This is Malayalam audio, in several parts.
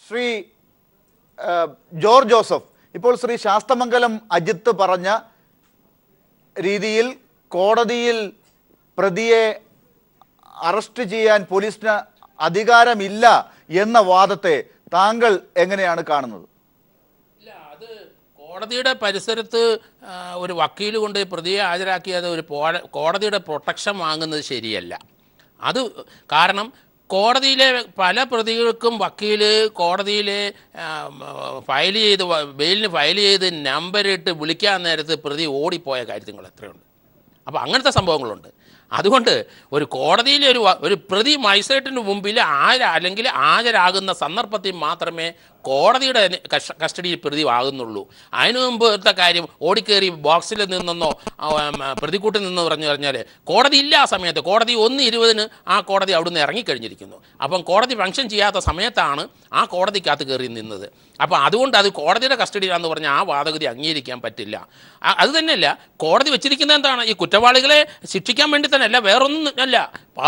ശ്രീ ജോർജ് ജോസഫ്, ഇപ്പോൾ ശ്രീ ശാസ്തമംഗലം അജിത്ത് പറഞ്ഞ രീതിയിൽ കോടതിയിൽ പ്രതിയെ അറസ്റ്റ് ചെയ്യാൻ പോലീസിന് അധികാരമില്ല എന്ന വാദത്തെ താങ്കൾ എങ്ങനെയാണ് കാണുന്നത്? കോടതിയുടെ പരിസരത്ത് ഒരു വക്കീൽ കൊണ്ട് പ്രതിയെ ഹാജരാക്കിയത് ഒരു കോടതിയുടെ പ്രൊട്ടക്ഷൻ വാങ്ങുന്നത് ശരിയല്ല. അത് കാരണം കോടതിയിലെ പല പ്രതികൾക്കും വക്കീൽ കോടതിയിലെ ബെയിലിന് ഫയൽ ചെയ്ത് നമ്പറിട്ട് വിളിക്കാൻ നേരത്ത് പ്രതി ഓടിപ്പോയ കാര്യങ്ങൾ എത്രയുണ്ട്. അപ്പോൾ അങ്ങനത്തെ സംഭവങ്ങളുണ്ട്. അതുകൊണ്ട് ഒരു കോടതിയിലെ ഒരു പ്രതി മജിസ്ട്രേറ്റിന് മുമ്പിൽ അല്ലെങ്കിൽ ഹാജരാകുന്ന സന്ദർഭത്തിൽ മാത്രമേ കോടതിയുടെ കസ്റ്റഡിയിൽ പ്രതി ആകുന്നുള്ളൂ. അതിനു മുമ്പത്തെ കാര്യം ഓടിക്കേറി ബോക്സിൽ നിന്നെന്നോ പ്രതിക്കൂട്ടിൽ നിന്ന് പറഞ്ഞാൽ കോടതി ഇല്ല. ആ സമയത്ത് കോടതി 1:20 ആ കോടതി അവിടുന്ന് ഇറങ്ങിക്കഴിഞ്ഞിരിക്കുന്നു. അപ്പം കോടതി ഫംഗ്ഷൻ ചെയ്യാത്ത സമയത്താണ് ആ കോടതിക്കകത്ത് കയറി നിന്നത്. അപ്പം അതുകൊണ്ട് അത് കോടതിയുടെ കസ്റ്റഡിയിലാണെന്ന് പറഞ്ഞാൽ ആ വാദഗതി അംഗീകരിക്കാൻ പറ്റില്ല. അത് തന്നെയല്ല, കോടതി വെച്ചിരിക്കുന്നത് എന്താണ്? ഈ കുറ്റവാളികളെ ശിക്ഷിക്കാൻ വേണ്ടി തന്നെയല്ല, വേറൊന്നും അല്ല,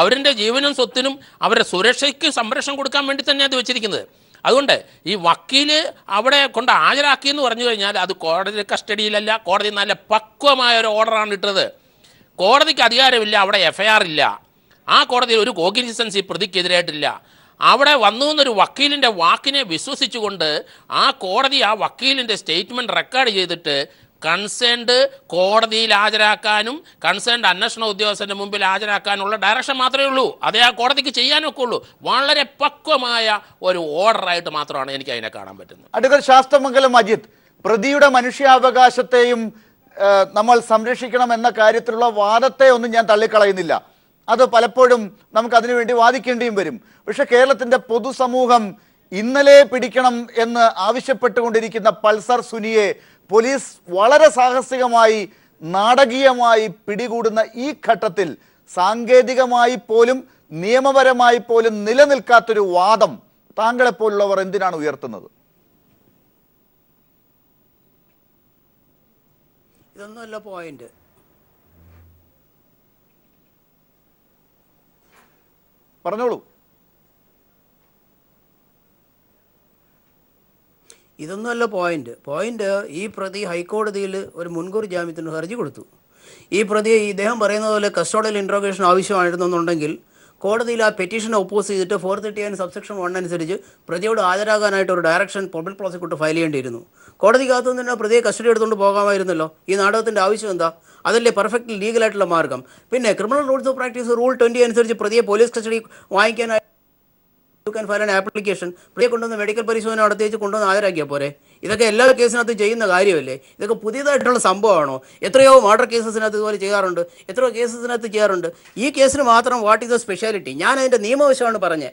അവരുടെ ജീവനും സ്വത്തിനും അവരുടെ സുരക്ഷയ്ക്ക് സംരക്ഷണം കൊടുക്കാൻ വേണ്ടി തന്നെയാണ് അത് വെച്ചിരിക്കുന്നത്. അതുകൊണ്ട് ഈ വക്കീല് അവിടെ കൊണ്ട് ഹാജരാക്കിയെന്ന് പറഞ്ഞു കഴിഞ്ഞാൽ അത് കോടതി കസ്റ്റഡിയിലല്ല. കോടതി നല്ല പക്വമായ ഒരു ഓർഡറാണ് ഇട്ടത്. കോടതിക്ക് അധികാരമില്ല, അവിടെ FIR ഇല്ല. ആ കോടതിയിൽ ഒരു കോഗ്നിസൻസ് ഈ പ്രതിക്കെതിരായിട്ടില്ല. അവിടെ വന്നു എന്നൊരു വക്കീലിൻ്റെ വാക്കിനെ വിശ്വസിച്ചുകൊണ്ട് ആ കോടതി ആ വക്കീലിൻ്റെ സ്റ്റേറ്റ്മെൻറ്റ് റെക്കോർഡ് ചെയ്തിട്ട് കൺസേൺഡ് കോടതിയിൽ ഹാജരാക്കാനും കൺസേൺഡ് അന്വേഷണ ഉദ്യോഗസ്ഥൻ്റെ മുമ്പിൽ ഹാജരാക്കാനുള്ള ഡയറക്ഷൻ മാത്രമേ ഉള്ളൂ. അതേ ആ കോടതിക്ക് ചെയ്യാനൊക്കെ ഉള്ളൂ. വളരെ പക്വമായ ഒരു ഓർഡറായിട്ട് മാത്രമാണ് എനിക്ക് അതിനെ കാണാൻ പറ്റുന്നത്. അഡ്വക്കേറ്റ് ശാസ്തമംഗലം അജിത്ത്, പ്രതിയുടെ മനുഷ്യാവകാശത്തെയും നമ്മൾ സംരക്ഷിക്കണം എന്ന കാര്യത്തിലുള്ള വാദത്തെ ഒന്നും ഞാൻ തള്ളിക്കളയുന്നില്ല. അത് പലപ്പോഴും നമുക്ക് അതിനുവേണ്ടി വാദിക്കേണ്ടിയും വരും. പക്ഷെ കേരളത്തിൻ്റെ പൊതുസമൂഹം ഇന്നലെ പിടിക്കണം എന്ന് ആവശ്യപ്പെട്ടുകൊണ്ടിരിക്കുന്ന പൾസർ സുനിയെ പോലീസ് വളരെ സാഹസികമായി നാടകീയമായി പിടികൂടുന്ന ഈ ഘട്ടത്തിൽ സാങ്കേതികമായി പോലും നിയമപരമായി പോലും നിലനിൽക്കാത്തൊരു വാദം താങ്കളെപ്പോലുള്ളവർ എന്തിനാണ് ഉയർത്തുന്നത്? ഇതൊന്നുമല്ല പോയിന്റ്. പറഞ്ഞോളൂ. ഇതൊന്നുമല്ല പോയിന്റ്. ഈ പ്രതി ഹൈക്കോടതിയിൽ ഒരു മുൻകൂർ ജാമ്യത്തിന് ഹർജി കൊടുത്തു. ഈ പ്രതിയെ ഇദ്ദേഹം പറയുന്നത് പോലെ കസ്റ്റോഡിയൽ ഇൻട്രോഗേഷൻ ആവശ്യമായിരുന്നെന്നുണ്ടെങ്കിൽ കോടതിയിൽ ആ പെറ്റീഷനെ ഒപ്പോസ് ചെയ്തിട്ട് 439 സബ്സെക്ഷൻ 1 അനുസരിച്ച് പ്രതിയോട് ഹാജരാകാനായിട്ട് ഒരു ഡയറക്ഷൻ പബ്ലിക് പ്രോസിക്യൂട്ടർ ഫയൽ ചെയ്യേണ്ടിയിരുന്നു. കോടതിക്കകത്തു നിന്ന് തന്നെ പ്രതിയെ കസ്റ്റഡി എടുത്തുകൊണ്ട് പോകാമായിരുന്നല്ലോ. ഈ നാടകത്തിൻ്റെ ആവശ്യം എന്താ? അതല്ലേ പെർഫെക്റ്റ്ലി ലീഗലായിട്ടുള്ള മാർഗം. പിന്നെ criminal rules of practice rule 20 അനുസരിച്ച് പ്രതിയെ പോലീസ് കസ്റ്റഡി വാങ്ങിക്കാനായി ഫയൽ ആൻ ആപ്ലിക്കേഷൻ, പ്രതിയെ കൊണ്ടുവന്ന് മെഡിക്കൽ പരിശോധന നടത്തിച്ച് കൊണ്ടുവന്ന് ഹാജരാക്കിയാൽ പോരെ? ഇതൊക്കെ എല്ലാ കേസിനകത്ത് ചെയ്യുന്ന കാര്യമല്ലേ? ഇതൊക്കെ പുതിയതായിട്ടുള്ള സംഭവമാണോ? എത്രയോ മർഡർ കേസസിനകത്ത് ഇതുപോലെ ചെയ്യാറുണ്ട്, എത്രയോ കേസസിനകത്ത് ചെയ്യാറുണ്ട്. ഈ കേസിന് മാത്രം വാട്ട് ഈസ് ദ സ്പെഷ്യാലിറ്റി? ഞാൻ അതിൻ്റെ നിയമവശമാണ് പറഞ്ഞത്.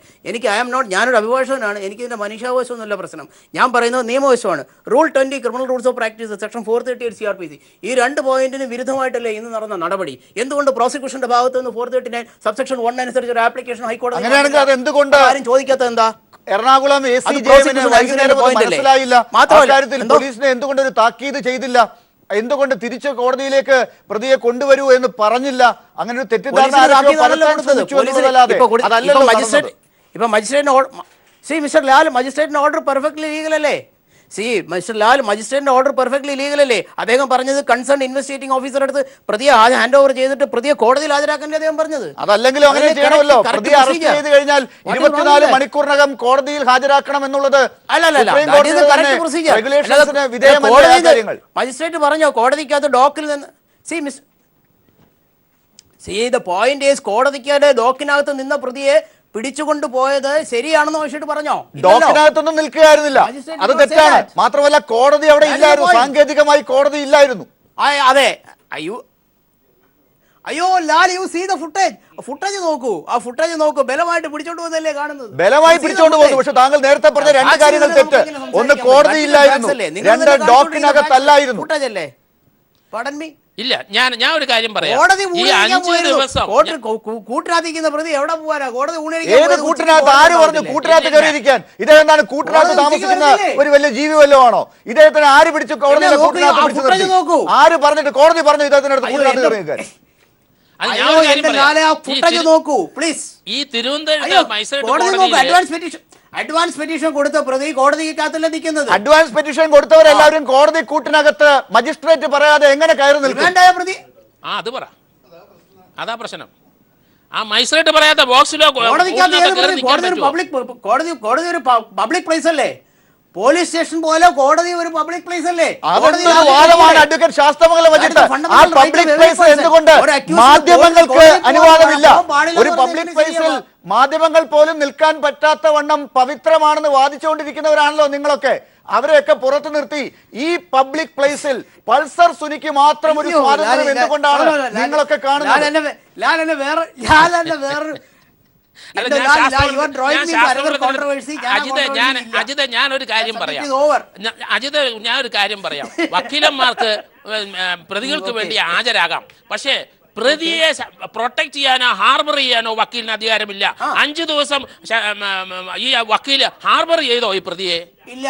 ഞാനൊരു അഭിഭാഷകനാണ്, എനിക്കിതിൻ്റെ മനുഷ്യാവകാശമൊന്നുമില്ല പ്രശ്നം. ഞാൻ പറയുന്നത് നിയമവശമാണ്. Rule 20 criminal rules of practice section 438 CRPC, ഈ 2 പോയിന്റിന് വിരുദ്ധമായിട്ടല്ലേ ഇന്ന് നടന്ന നടപടി? എന്തുകൊണ്ട് പ്രോസിക്യൂഷന്റെ ഭാഗത്ത് നിന്ന് 439 സബ്സെക്ഷൻ 1 അനുസരിച്ച് ഒരു ആപ്ലിക്കേഷൻ ഹൈക്കോടതി ചോദിക്കാത്തത് എന്താ? എറണാകുളം മനസ്സിലായില്ല. പോലീസിനെ എന്തുകൊണ്ട് ഒരു താക്കീത് ചെയ്തില്ല? എന്തുകൊണ്ട് തിരിച്ച് കോടതിയിലേക്ക് പ്രതിയെ കൊണ്ടുവരൂ എന്ന് പറഞ്ഞില്ല? അങ്ങനെ ഒരു തെറ്റിദ്ധാരണ മജിസ്ട്രേറ്റിന്റെ ഓർഡർ പെർഫെക്റ്റ്ലി ലീഗൽ അല്ലേ? മിസ്റ്റർ ലാൽ, മജിസ്ട്രേറ്റിന്റെ ഓർഡർ പെർഫെക്റ്റ്ലി ലീഗൽ അല്ലേ? അദ്ദേഹം പറഞ്ഞത് കൺസേൺ ഇൻവെസ്റ്റിഗേറ്റിംഗ് ഓഫീസർ അടുത്ത് പ്രതിയെ ഹാൻഡ് ഓവർ ചെയ്തിട്ട് പ്രതിയെ കോടതിയിൽ ഹാജരാക്കാനല്ലേ അദ്ദേഹം പറഞ്ഞത്? അതല്ലെങ്കിലും അങ്ങനെ ചെയ്യണമല്ലോ. പ്രതിയെ അറസ്റ്റ് ചെയ്ത് കഴിഞ്ഞാൽ 24 മണിക്കൂറിനകം കോടതിയിൽ ഹാജരാക്കണം എന്നുള്ളത് മജിസ്ട്രേറ്റ് പറഞ്ഞോ കോടതിക്കകത്ത് ഡോക്കിൽ നിന്ന്? പോയിന്റ് ഈസ് കോടതിക്കകത്ത് ഡോക്കിനകത്ത് നിന്ന പ്രതിയെ പിടിച്ചുകൊണ്ട് പോയത് ശരിയാണെന്ന് വെച്ചിട്ട് പറഞ്ഞോ? ഡോക്കിനകത്തൊന്നും നിൽക്കുകയായിരുന്നില്ല, അത് തെറ്റാണ്. മാത്രമല്ല കോടതി അവിടെ ഇല്ലായിരുന്നു, സാങ്കേതികമായി കോടതി ഇല്ലായിരുന്നു. അതെ. അയ്യോ Lal, you see the footage നോക്കൂ. ആ ഫുട്ടേജ് നോക്കൂ. ബലമായിട്ട് പിടിച്ചോണ്ട് പോകുന്നതല്ലേ കാണുന്നത്? ബലമായി പിടിച്ചോണ്ട് പോകുന്നു. പക്ഷെ താങ്കൾ നേരത്തെ പറഞ്ഞ 2 കാര്യങ്ങൾ തെറ്റ്. ഒന്ന്, കോടതി ഇല്ലായിരുന്നു. 2, ഡോക്കിനകത്തല്ലായിരുന്നു. ഫുട്ടേജ് അല്ലേ? Pardon me. ഇല്ല, ഞാൻ ഒരു കാര്യം പറയാം. ഈ 5 ദിവസം കൂട്ടിനകത്തിരിക്കുന്ന പ്രതി എവിടെ പോവാനാ? കോടതി ഏത് കൂട്ടിനകത്ത്? ആര് പറഞ്ഞു കൂട്ടിനകത്ത് കയറിയിരിക്കാൻ? ഇതെന്താണ് കൂട്ടിനകത്ത് താമസിക്കുന്ന ഒരു വലിയ ജീവി വല്ലതും ആണോ? ഇദ്ദേഹത്തിന് ആര് പിടിച്ചു കോടതിയിലെ കൂട്ടിനകത്ത് പിടിച്ചു നോക്കൂ? ആര് പറഞ്ഞിട്ട് കോടതി പറഞ്ഞു ഇദ്ദേഹത്തിനടുത്ത് കൂട്ടിനകത്ത് കയറിയിരിക്കാൻ? നോക്കൂ പ്ലീസ്. ഈ തിരുവനന്തപുരം അഡ്വാൻസ് പെറ്റീഷൻ കൊടുത്ത പ്രതി കോടതിക്കകത്തല്ല നിൽക്കുന്നത്. അഡ്വാൻസ് പെറ്റീഷൻ കൊടുത്തവരെല്ലാവരും കോടതി കൂട്ടിനകത്ത് മജിസ്ട്രേറ്റ് പറയാതെ എങ്ങനെ കയറി നിൽക്കും? പ്രതി അത് പറ, അതാ പ്രശ്നം. ആ മജിസ്ട്രേറ്റ് പറയാത്ത ബോക്സിലോ കോടതി ഒരു പബ്ലിക് പ്ലേസ് അല്ലേ? പോലീസ് സ്റ്റേഷൻ പോലെ കോടതി ഒരു പബ്ലിക് പ്ലേസ് അല്ലേ? വാദമാണ് അഡ്വക്കേറ്റ് ശാസ്ത്രമംഗലം മജിത്ത്. ആ പബ്ലിക് പ്ലേസ് എന്തുകൊണ്ട് മാധ്യമങ്ങൾക്ക് അനുവാദമില്ല? ഒരു പബ്ലിക് പ്ലേസിൽ മാധ്യമങ്ങൾ പോലും നിൽക്കാൻ പറ്റാത്ത വണ്ണം പവിത്രമാണെന്ന് വാദിച്ചുകൊണ്ടിരിക്കുന്നവരാണല്ലോ നിങ്ങളൊക്കെ. അവരെയൊക്കെ പുറത്തു നിർത്തി ഈ പബ്ലിക് പ്ലേസിൽ പൾസർ സുനിക്ക് മാത്രം ഒരു സ്വാതന്ത്ര്യം എന്തുകൊണ്ടാണ് നിങ്ങളൊക്കെ കാണുന്നത്? അജിത്, ഞാനൊരു കാര്യം പറയാം. വക്കീലന്മാർക്ക് പ്രതികൾക്ക് വേണ്ടി ഹാജരാകാം, പക്ഷേ പ്രതിയെ പ്രൊട്ടക്ട് ചെയ്യാനോ ഹാർബർ ചെയ്യാനോ വക്കീലിന് അധികാരമില്ല. 5 ദിവസം ഈ വക്കീല് ഹാർബർ ചെയ്തോ ഈ പ്രതിയെ?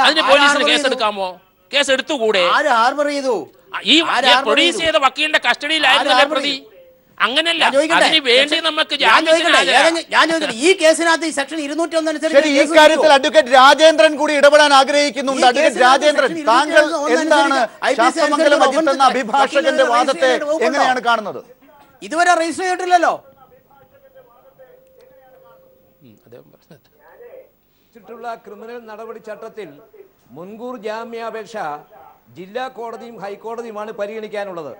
അതിന് പോലീസിന് കേസെടുക്കാമോ? കേസ് എടുത്തുകൂടെ? ഈ പ്രൊഡ്യൂസ് ചെയ്ത വക്കീലിന്റെ കസ്റ്റഡിയിലായിരുന്നല്ലേ പ്രതി? അങ്ങനല്ല, അതിന് വേണ്ടി നമുക്ക് ഈ കേസിനകത്ത് സെക്ഷൻ 201 അനുസരിച്ച് ഈ കാര്യത്തിൽ അഡ്വക്കേറ്റ് രാജേന്ദ്രൻ കൂടി ഇടപെടാൻ ആഗ്രഹിക്കുന്നുണ്ട്. അഡ്വക്കേറ്റ് രാജേന്ദ്രൻ, താങ്കൾ എന്താണ് ശാസ്ത്രമംഗലം അജിത്ത് എന്ന അഭിഭാഷകന്റെ വാദത്തെ എങ്ങനെയാണ് കാണുന്നത്? ഇതുവരെ രജിസ്റ്റർ ചെയ്തിട്ടില്ലല്ലോ. ക്രിമിനൽ നടപടി ചട്ടത്തിൽ മുൻകൂർ ജാമ്യാപേക്ഷ ജില്ലാ കോടതിയും ഹൈക്കോടതിയുമാണ് പരിഗണിക്കാനുള്ളത്.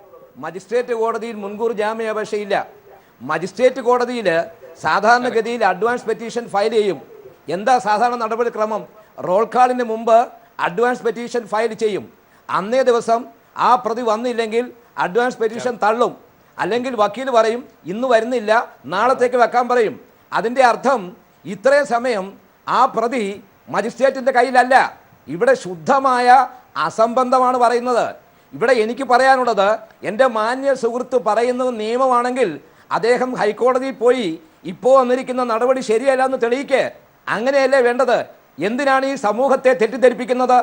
മജിസ്ട്രേറ്റ് കോടതിയിൽ മുൻകൂർ ജാമ്യാപേക്ഷയില്ല. മജിസ്ട്രേറ്റ് കോടതിയിൽ സാധാരണഗതിയിൽ അഡ്വാൻസ് പെറ്റീഷൻ ഫയൽ ചെയ്യും. എന്താ സാധാരണ നടപടിക്രമം? റോൾ കാളിന് മുമ്പ് അഡ്വാൻസ് പെറ്റീഷൻ ഫയൽ ചെയ്യും. അന്നേ ദിവസം ആ പ്രതി വന്നില്ലെങ്കിൽ അഡ്വാൻസ് പെറ്റീഷൻ തള്ളും. അല്ലെങ്കിൽ വക്കീൽ പറയും ഇന്ന് വരുന്നില്ല, നാളത്തേക്ക് വെക്കാൻ പറയും. അതിൻ്റെ അർത്ഥം ഇത്രയും സമയം ആ പ്രതി മജിസ്ട്രേറ്റിൻ്റെ കയ്യിലല്ല. ഇവിടെ ശുദ്ധമായ അസംബന്ധമാണ് പറയുന്നത്. ഇവിടെ എനിക്ക് പറയാനുള്ളത്, എൻ്റെ മാന്യ സുഹൃത്ത് പറയുന്നത് നിയമമാണെങ്കിൽ അദ്ദേഹം ഹൈക്കോടതിയിൽ പോയി ഇപ്പോൾ വന്നിരിക്കുന്ന നടപടി ശരിയല്ല എന്ന് തെളിയിക്കേ. അങ്ങനെയല്ലേ വേണ്ടത്? എന്തിനാണ് ഈ സമൂഹത്തെ തെറ്റിദ്ധരിപ്പിക്കുന്നത്?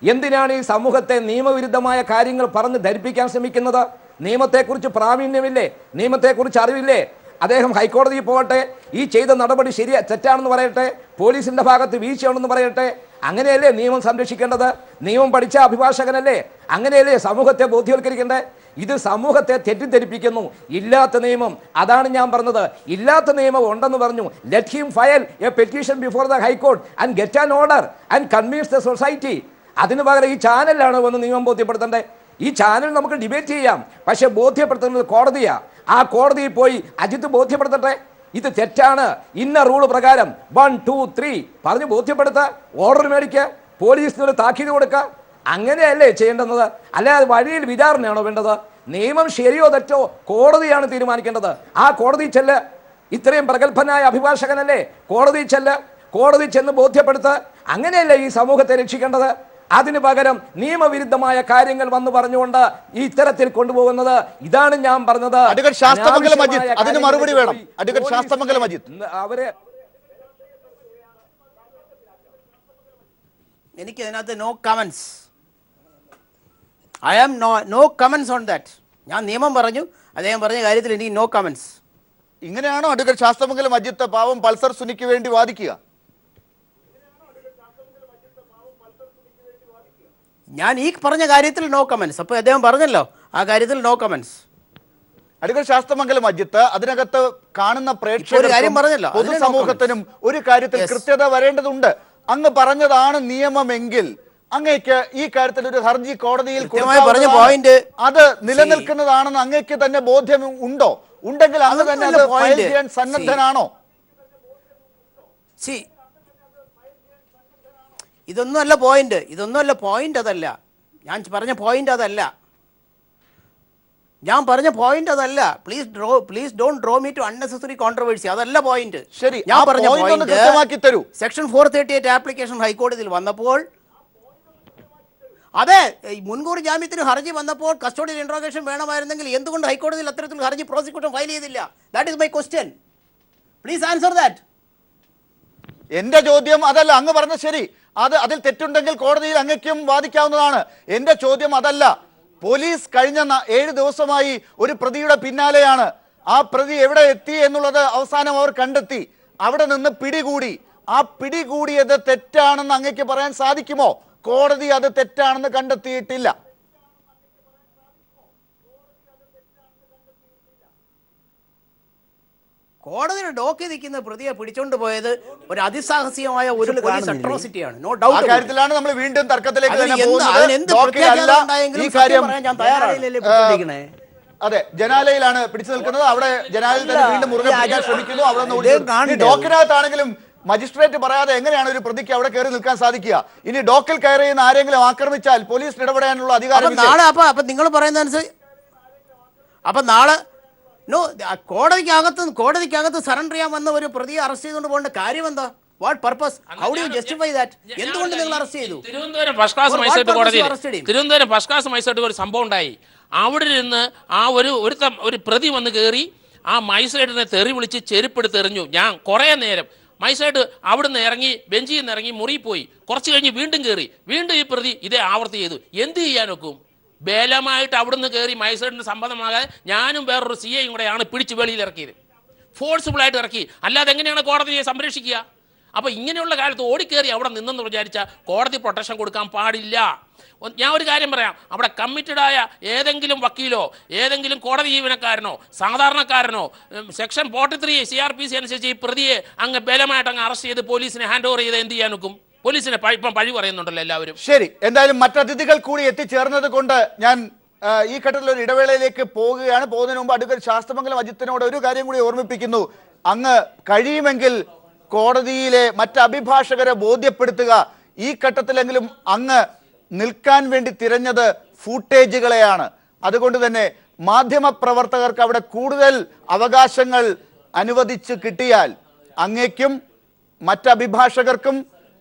എന്തിനാണ് ഈ സമൂഹത്തെ നിയമവിരുദ്ധമായ കാര്യങ്ങൾ പറഞ്ഞ് ധരിപ്പിക്കാൻ ശ്രമിക്കുന്നത്? നിയമത്തെക്കുറിച്ച് പ്രാവീണ്യമില്ലേ? നിയമത്തെക്കുറിച്ച് അറിവില്ലേ? അദ്ദേഹം ഹൈക്കോടതിയിൽ പോകട്ടെ, ഈ ചെയ്ത നടപടി തെറ്റാണെന്ന് പറയട്ടെ, പോലീസിൻ്റെ ഭാഗത്ത് വീഴ്ചയുണ്ടെന്ന് പറയട്ടെ. അങ്ങനെയല്ലേ നിയമം സംരക്ഷിക്കേണ്ടത്? നിയമം പഠിച്ച അഭിഭാഷകനല്ലേ? അങ്ങനെയല്ലേ സമൂഹത്തെ ബോധ്യവൽക്കരിക്കേണ്ടത്? ഇത് സമൂഹത്തെ തെറ്റിദ്ധരിപ്പിക്കുന്നു. ഇല്ലാത്ത നിയമം, അതാണ് ഞാൻ പറഞ്ഞത്. ഇല്ലാത്ത നിയമം ഉണ്ടെന്ന് പറഞ്ഞു. Let him file A petition before the high court and get an order and convince the society. അതിന് പകരം ഈ ചാനലാണ് വന്ന് നിയമം ബോധ്യപ്പെടുത്തേണ്ടത്. ഈ ചാനൽ നമുക്ക് ഡിബേറ്റ് ചെയ്യാം, പക്ഷെ ബോധ്യപ്പെടുത്തുന്നത് കോടതിയാണ്. ആ കോടതിയിൽ പോയി അജിത്ത് ബോധ്യപ്പെടുത്തട്ടെ, ഇത് തെറ്റാണ്, ഇന്ന റൂൾ പ്രകാരം 1, 2, 3 പറഞ്ഞ് ബോധ്യപ്പെടുത്തുക, ഓർഡർ മേടിക്കുക, പോലീസിനൊരു താക്കീത് കൊടുക്കുക. അങ്ങനെയല്ലേ ചെയ്യേണ്ടത്? അല്ലാതെ വഴിയിൽ വിചാരണയാണോ വേണ്ടത്? നിയമം ശരിയോ തെറ്റോ കോടതിയാണ് തീരുമാനിക്കേണ്ടത്. ആ കോടതി ചെല്ല്. ഇത്രയും പ്രഗത്ഭനായ അഭിഭാഷകനല്ലേ? കോടതി ചെല്ല്, കോടതി ചെന്ന് ബോധ്യപ്പെടുത്തുക. അങ്ങനെയല്ലേ ഈ സമൂഹത്തെ രക്ഷിക്കേണ്ടത്? അതിന് പകരം നിയമവിരുദ്ധമായ കാര്യങ്ങൾ വന്ന് പറഞ്ഞുകൊണ്ട് ഈ ഇത്തരത്തിൽ കൊണ്ടുപോകുന്നത്, ഇതാണ് ഞാൻ പറഞ്ഞത്. അതിന് മറുപടി വേണം. അവരെ എനിക്ക് അതിനകത്ത് no comments. I am no comments on that. ഞാൻ നിയമം പറഞ്ഞു, അദ്ദേഹം പറഞ്ഞ കാര്യത്തിൽ എനിക്ക് നോ കമന്റ്സ്. ഇങ്ങനെയാണോ അഡ്വക്കേറ്റ് ശാസ്ത്രമംഗലം അജിത്ത് പാവം പൾസർ സുനിക്ക് വേണ്ടി വാദിക്കുക? ഞാൻ ഈ പറഞ്ഞ കാര്യത്തിൽ നോ കമന്റ്സ്. അപ്പോൾ അദ്ദേഹം പറഞ്ഞല്ലോ ആ കാര്യത്തിൽ no comments. Advocate Sasthamangalam Ajith, അതിനകത്ത് കാണുന്ന കാര്യം പറഞ്ഞല്ലോ, പൊതുസമൂഹത്തിനും ഒരു കാര്യത്തിൽ കൃത്യത വരേണ്ടതുണ്ട്. അങ്ങ് പറഞ്ഞതാണ് നിയമമെങ്കിൽ അങ്ങേക്ക് ഈ കാര്യത്തിൽ ഒരു ഹർജി കോടതിയിൽ പറഞ്ഞ പോയിന്റ് അത് നിലനിൽക്കുന്നതാണെന്ന് അങ്ങേക്ക് തന്നെ ബോധ്യം ഉണ്ടോ? ഉണ്ടെങ്കിൽ അങ്ങ് തന്നെ അത് ഫയൽ ചെയ്യാൻ സന്നദ്ധനാണോ? ഇതൊന്നുമല്ല പോയിന്റ്. അതല്ല ഞാൻ പറഞ്ഞ point. Please don't draw me to unnecessary controversy. അതല്ല പോയിന്റ്. ശരി, ഞാൻ പറഞ്ഞ പോയിന്റ് സെക്ഷൻ 438 ആപ്ലിക്കേഷൻ ഹൈക്കോടതിയിൽ വന്നപ്പോൾ, അതെ, മുൻകൂർ ജാമ്യത്തിന് ഹർജി വന്നപ്പോൾ കസ്റ്റഡിയൽ ഇൻട്രോഗേഷൻ വേണമായിരുന്നെങ്കിൽ എന്തുകൊണ്ട് ഹൈക്കോടതിയിൽ അത്തരത്തിൽ ഹർജി പ്രോസിക്യൂഷൻ ഫയൽ ചെയ്തില്ല? That is my question. Please answer that. എന്റെ ചോദ്യം അതല്ല. അങ്ങ് പറഞ്ഞ ശരി, അതിൽ തെറ്റുണ്ടെങ്കിൽ കോടതിയിൽ അങ്ങേക്കും വാദിക്കാവുന്നതാണ്. എന്റെ ചോദ്യം അതല്ല. പോലീസ് കഴിഞ്ഞ 7 ദിവസമായി ഒരു പ്രതിയുടെ പിന്നാലെയാണ്. ആ പ്രതി എവിടെ എത്തി എന്നുള്ളത് അവസാനം അവർ കണ്ടെത്തി. അവിടെ നിന്ന് പിടികൂടി ആ പിടികൂടിയത് തെറ്റാണെന്ന് അങ്ങേക്ക് പറയാൻ സാധിക്കുമോ? കോടതി അത് തെറ്റാണെന്ന് കണ്ടെത്തിയിട്ടില്ല. കോടതിയുടെ ഡോക്കിൽ നിൽക്കുന്ന പ്രതിയെ പിടിച്ചോണ്ട് പോയത് ഒരു അതിസാഹസികമായ ഒരു പോലീസ് അട്രോസിറ്റിയാണ്. നോ ആ ഡൗട്ട്. കാര്യത്തിലാണ് നമ്മൾ വീണ്ടും തർക്കത്തിലേക്ക് തന്നെ അതിന് പോകുന്നത്. എന്ത് ഡോക്കിലല്ല പ്രത്യേകത ഉണ്ടായെങ്കിലും ഈ കാര്യം. സത്യം പറയാൻ ഞാൻ തയ്യാറാണ്. അതെ, ജനാലയിലാണ് പിടിച്ചു നിൽക്കുന്നത്. അവിടെ ജനാലയിൽ തന്നെ വീണ്ടും മുറുകെ പിടിക്കാൻ ശ്രമിക്കുന്നു. അവിടെ നിന്ന് ഡോക്കിനകത്താണെങ്കിലും മജിസ്ട്രേറ്റ് പറയാതെ എങ്ങനെയാണ് ഒരു പ്രതിക്ക് അവിടെ കയറി നിൽക്കാൻ സാധിക്കുക? ഇനി ഡോക്കിൽ കയറി നിന്ന് ആരെങ്കിലും ആക്രമിച്ചാൽ പോലീസിന് ഇടപെടാനുള്ള അധികാരം നാളെ അപ്പൊ നിങ്ങൾ പറയുന്ന അനുസരിച്ച് അപ്പൊ നാളെ കോടതിക്കകത്ത് സറണ്ടർ ചെയ്യാൻ വന്ന ഒരു പ്രതിയെ അറസ്റ്റ് ചെയ്തുകൊണ്ട് പോകേണ്ട കാര്യം എന്താ? What purpose? How do you justify that? എന്തുകൊണ്ട് നിങ്ങൾ അറസ്റ്റ് ചെയ്തു? തിരുവനന്തപുരം ഫസ്റ്റ് ക്ലാസ് മജിസ്ട്രേറ്റ് കോടതിയിൽ തിരുവനന്തപുരം ഫസ്റ്റ് ക്ലാസ് മജിസ്ട്രേറ്റ് ഒരു സംഭവം ഉണ്ടായി. അവിടെ നിന്ന് ആ ഒരു പ്രതി വന്ന് കയറി ആ മജിസ്ട്രേറ്റിനെ തെറി വിളിച്ച് ചെരുപ്പെടുത്ത് എറിഞ്ഞു. ഞാൻ കുറേ നേരം മജിസ്ട്രേറ്റ് അവിടുന്ന് ഇറങ്ങി, ബെഞ്ചിൽ നിന്ന് ഇറങ്ങി മുറിയിൽ പോയി. കുറച്ച് കഴിഞ്ഞ് വീണ്ടും കയറി, വീണ്ടും ഈ പ്രതി ഇതേ ആവർത്തി ചെയ്തു. എന്ത് ചെയ്യാനൊക്കും? ബലമായിട്ട് അവിടുന്ന് കയറി മജിസ്ട്രേറ്റിന് സമ്മതമാകാതെ ഞാനും വേറൊരു CI കൂടെയാണ് പിടിച്ച് വെളിയിൽ ഇറക്കിയത്. ഫോഴ്സിബിളായിട്ട് ഇറക്കി. അല്ലാതെ എങ്ങനെയാണ് കോടതിയെ സംരക്ഷിക്കുക? അപ്പോൾ ഇങ്ങനെയുള്ള കാലത്ത് ഓടിക്കേറി അവിടെ നിന്നെന്ന് വിചാരിച്ചാൽ കോടതി പ്രൊട്ടക്ഷൻ കൊടുക്കാൻ പാടില്ല. ഞാൻ ഒരു കാര്യം പറയാം, അവിടെ കമ്മിറ്റഡായ ഏതെങ്കിലും വക്കീലോ ഏതെങ്കിലും കോടതി ജീവനക്കാരനോ സാധാരണക്കാരനോ സെക്ഷൻ 43 CRPC അനുസരിച്ച് ഈ പ്രതിയെ അങ്ങ് ബലമായിട്ട് അങ്ങ് അറസ്റ്റ് ചെയ്ത് പോലീസിനെ ഹാൻഡ് ഓവർ ചെയ്ത് എന്ത് ചെയ്യാൻ നോക്കും? പോലീസിനെ ഇപ്പം പഴി പറയുന്നുണ്ടല്ലോ എല്ലാവരും. ശരി, എന്തായാലും മറ്റതിഥികൾ കൂടി എത്തിച്ചേർന്നത് കൊണ്ട് ഞാൻ ഈ ഘട്ടത്തിൽ ഒരു ഇടവേളയിലേക്ക് പോകുകയാണ്. പോകുന്നതിന് മുമ്പ് അഡ്വക്കേറ്റ് ശാസ്തമംഗലം അജിത്തിനോട് ഒരു കാര്യം കൂടി ഓർമ്മിപ്പിക്കുന്നു. അങ്ങ് കഴിയുമെങ്കിൽ കോടതിയിലെ മറ്റ് അഭിഭാഷകരെ ബോധ്യപ്പെടുത്തുക. ഈ ഘട്ടത്തിലെങ്കിലും അങ്ങ് നിൽക്കാൻ വേണ്ടി തിരഞ്ഞത് ഫൂട്ടേജുകളെയാണ്. അതുകൊണ്ട് തന്നെ മാധ്യമപ്രവർത്തകർക്ക് അവിടെ കൂടുതൽ അവകാശങ്ങൾ അനുവദിച്ച് കിട്ടിയാൽ അങ്ങേക്കും മറ്റ് അഭിഭാഷകർക്കും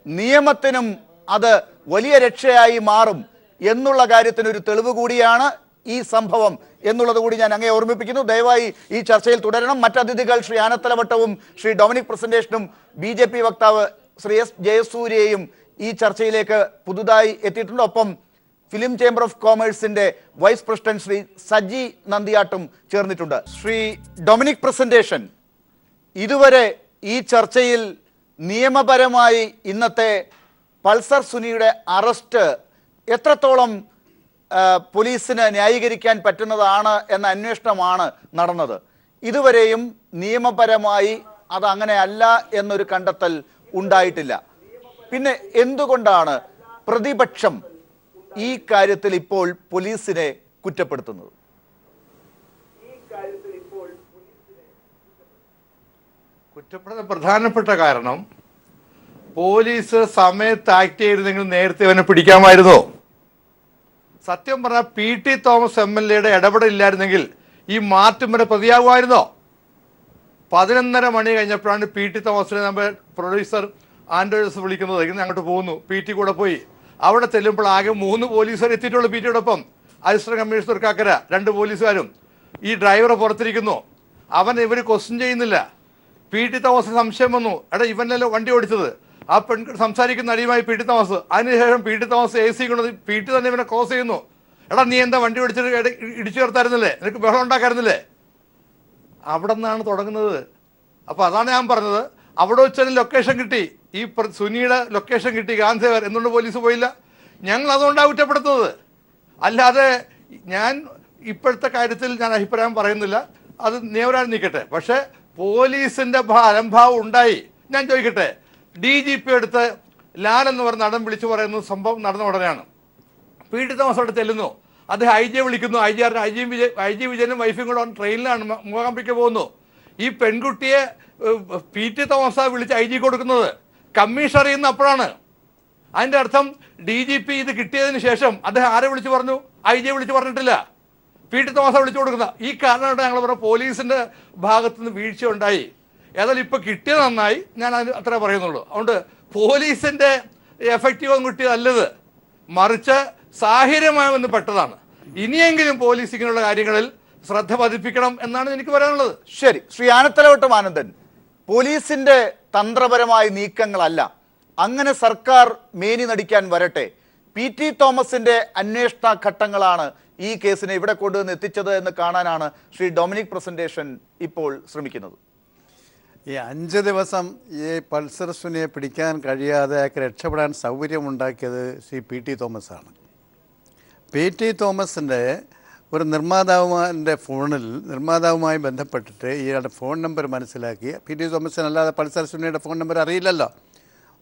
നിയമത്തിനും അത് വലിയ രക്ഷയായി മാറും എന്നുള്ള കാര്യത്തിന് ഒരു തെളിവ് കൂടിയാണ് ഈ സംഭവം എന്നുള്ളത് കൂടി ഞാൻ അങ്ങേ ഓർമ്മിപ്പിക്കുന്നു. ദയവായി ഈ ചർച്ചയിൽ തുടരണം. മറ്റതിഥികൾ ശ്രീ ആനത്തലവട്ടവും ശ്രീ ഡൊമിനിക് പ്രസന്റേഷനും BJP വക്താവ് ശ്രീ S. ജയസൂര്യയും ഈ ചർച്ചയിലേക്ക് പുതുതായി എത്തിയിട്ടുണ്ട്. ഒപ്പം ഫിലിം ചേംബർ ഓഫ് കോമേഴ്സിന്റെ വൈസ് പ്രസിഡന്റ് ശ്രീ സജി നന്ദിയാട്ടും ചേർന്നിട്ടുണ്ട്. ശ്രീ ഡൊമിനിക് പ്രസന്റേഷൻ, ഇതുവരെ ഈ ചർച്ചയിൽ നിയമപരമായി ഇന്നത്തെ പൾസർ സുനിയുടെ അറസ്റ്റ് എത്രത്തോളം പോലീസിന് ന്യായീകരിക്കാൻ പറ്റുന്നതാണ് എന്ന അന്വേഷണമാണ് നടന്നത്. ഇതുവരെയും നിയമപരമായി അത് അങ്ങനെയല്ല എന്നൊരു കണ്ടെത്തൽ ഉണ്ടായിട്ടില്ല. പിന്നെ എന്തുകൊണ്ടാണ് പ്രതിപക്ഷം ഈ കാര്യത്തിൽ ഇപ്പോൾ പോലീസിനെ കുറ്റപ്പെടുത്തുന്നത്? കുറ്റപ്പെടുന്ന പ്രധാനപ്പെട്ട കാരണം പോലീസ് സമയത്ത് ആക്ട് ചെയ്തിരുന്നെങ്കിൽ നേരത്തെ അവനെ പിടിക്കാമായിരുന്നോ? സത്യം പറഞ്ഞാൽ PT തോമസ് MLA ഇടപെടലില്ലായിരുന്നെങ്കിൽ ഈ മാർട്ടിൻ വരെ പ്രതിയാകുമായിരുന്നോ? 11:30 മണി കഴിഞ്ഞപ്പോഴാണ് PT തോമസിനെ നമ്മൾ പ്രൊഡ്യൂസർ ആൻഡ്രോസ് വിളിക്കുന്നത്. ഇങ്ങനെ അങ്ങോട്ട് പോകുന്നു. PT കൂടെ പോയി. അവിടെ ചെല്ലുമ്പോൾ ആകെ 3 പോലീസുകാർ എത്തിയിട്ടുള്ളൂ. PTയോടൊപ്പം അസിസ്റ്റന്റ് കമ്മീഷണർ കാക്കര, 2 പോലീസുകാരും. ഈ ഡ്രൈവറെ പുറത്തിരിക്കുന്നു. ഇവർ ക്വസ്റ്റ്യൻ ചെയ്യുന്നില്ല. PT തോമസിന് സംശയം വന്നു. ഇവനല്ലോ വണ്ടി ഓടിച്ചത്. ആ പെൺകുട്ടി സംസാരിക്കുന്ന അടിയുമായി PT തോമസ്. അതിനുശേഷം PT തോമസ് AC കൊണ്ട് PT തന്നെ ഇവനെ ക്രോസ് ചെയ്യുന്നു. നീ എന്താ വണ്ടി ഓടിച്ചിട്ട് ഇടിച്ചു ചേർത്തായിരുന്നില്ലേ? നിനക്ക് ബഹളം ഉണ്ടാക്കായിരുന്നില്ലേ? അവിടെ നിന്നാണ് തുടങ്ങുന്നത്. അപ്പോൾ അതാണ് ഞാൻ പറഞ്ഞത്. അവിടെ വെച്ചൊരു ലൊക്കേഷൻ കിട്ടി. ഈ സുനിയുടെ ലൊക്കേഷൻ കിട്ടി, ഗാന്ധിനഗർ. എന്തുകൊണ്ട് പോലീസ് പോയില്ല? ഞങ്ങൾ അതുകൊണ്ടാണ് കുറ്റപ്പെടുത്തുന്നത്. അല്ലാതെ ഞാൻ ഇപ്പോഴത്തെ കാര്യത്തിൽ ഞാൻ അഭിപ്രായം പറയുന്നില്ല. അത് നിയമപരം നിൽക്കട്ടെ. പക്ഷേ പോലീസിൻ്റെ അലംഭാവം ഉണ്ടായി. ഞാൻ ചോദിക്കട്ടെ, DGP എടുത്ത് ലാൽ എന്ന് പറഞ്ഞ നടൻ വിളിച്ചു പറയുന്ന സംഭവം നടന്ന ഉടനെയാണ് PT തോമസ് അവിടെ ചെല്ലുന്നു. അദ്ദേഹം IG വിളിക്കുന്നു. IG വിജയനും വൈഫും കൂടെ ട്രെയിനിലാണ് മൂകാംബിക്ക് പോകുന്നു. ഈ പെൺകുട്ടിയെ PT തോമസ് വിളിച്ച് IG കൊടുക്കുന്നത്. കമ്മീഷണർ ചെയ്യുന്ന അപ്പോഴാണ്. അതിൻ്റെ അർത്ഥം DGP ഇത് കിട്ടിയതിന് ശേഷം അദ്ദേഹം ആരെ വിളിച്ചു പറഞ്ഞു? IG വിളിച്ചു പറഞ്ഞിട്ടില്ല. PT തോമസ് വിളിച്ചു കൊടുക്കുന്ന. ഈ കാരണമായിട്ട് ഞങ്ങൾ പറഞ്ഞ പോലീസിൻ്റെ ഭാഗത്തുനിന്ന് വീഴ്ച ഉണ്ടായി. ഏതായാലും ഇപ്പോൾ കിട്ടിയത് നന്നായി. ഞാൻ അതിന് അത്രേ പറയുന്നുള്ളൂ. അതുകൊണ്ട് പോലീസിൻ്റെ എഫക്റ്റീവ് കിട്ടിയതല്ലത്, മറിച്ച് സാഹചര്യമായി വന്ന് പെട്ടതാണ്. ഇനിയെങ്കിലും പോലീസ് ഇങ്ങനെയുള്ള കാര്യങ്ങളിൽ ശ്രദ്ധ പതിപ്പിക്കണം എന്നാണ് എനിക്ക് പറയാനുള്ളത്. ശരി, ശ്രീ ആനത്തലവട്ടം ആനന്ദൻ, പോലീസിന്റെ തന്ത്രപരമായ നീക്കങ്ങളല്ല, അങ്ങനെ സർക്കാർ മേനി നടിക്കാൻ വരട്ടെ. PT തോമസിന്റെ അന്വേഷണ ഘട്ടങ്ങളാണ് ഈ കേസിനെ ഇവിടെ കൊണ്ടുവന്ന് എത്തിച്ചത് എന്ന് കാണാനാണ് ശ്രീ ഡൊമിനിക് പ്രസന്റേഷൻ ഇപ്പോൾ ശ്രമിക്കുന്നത്. ഈ 5 ദിവസം ഈ പൾസർ സുനിയെ പിടിക്കാൻ കഴിയാതെ അയാൾക്ക് രക്ഷപ്പെടാൻ സൗകര്യമുണ്ടാക്കിയത് ശ്രീ പി ടി തോമസാണ്. പി ടി തോമസിൻ്റെ ഒരു നിർമ്മാതാവിൻ്റെ ഫോണിൽ നിർമ്മാതാവുമായി ബന്ധപ്പെട്ടിട്ട് ഇയാളുടെ ഫോൺ നമ്പർ മനസ്സിലാക്കി, പി ടി തോമസിനല്ലാതെ പൾസർ സുനിയുടെ ഫോൺ നമ്പർ അറിയില്ലല്ലോ,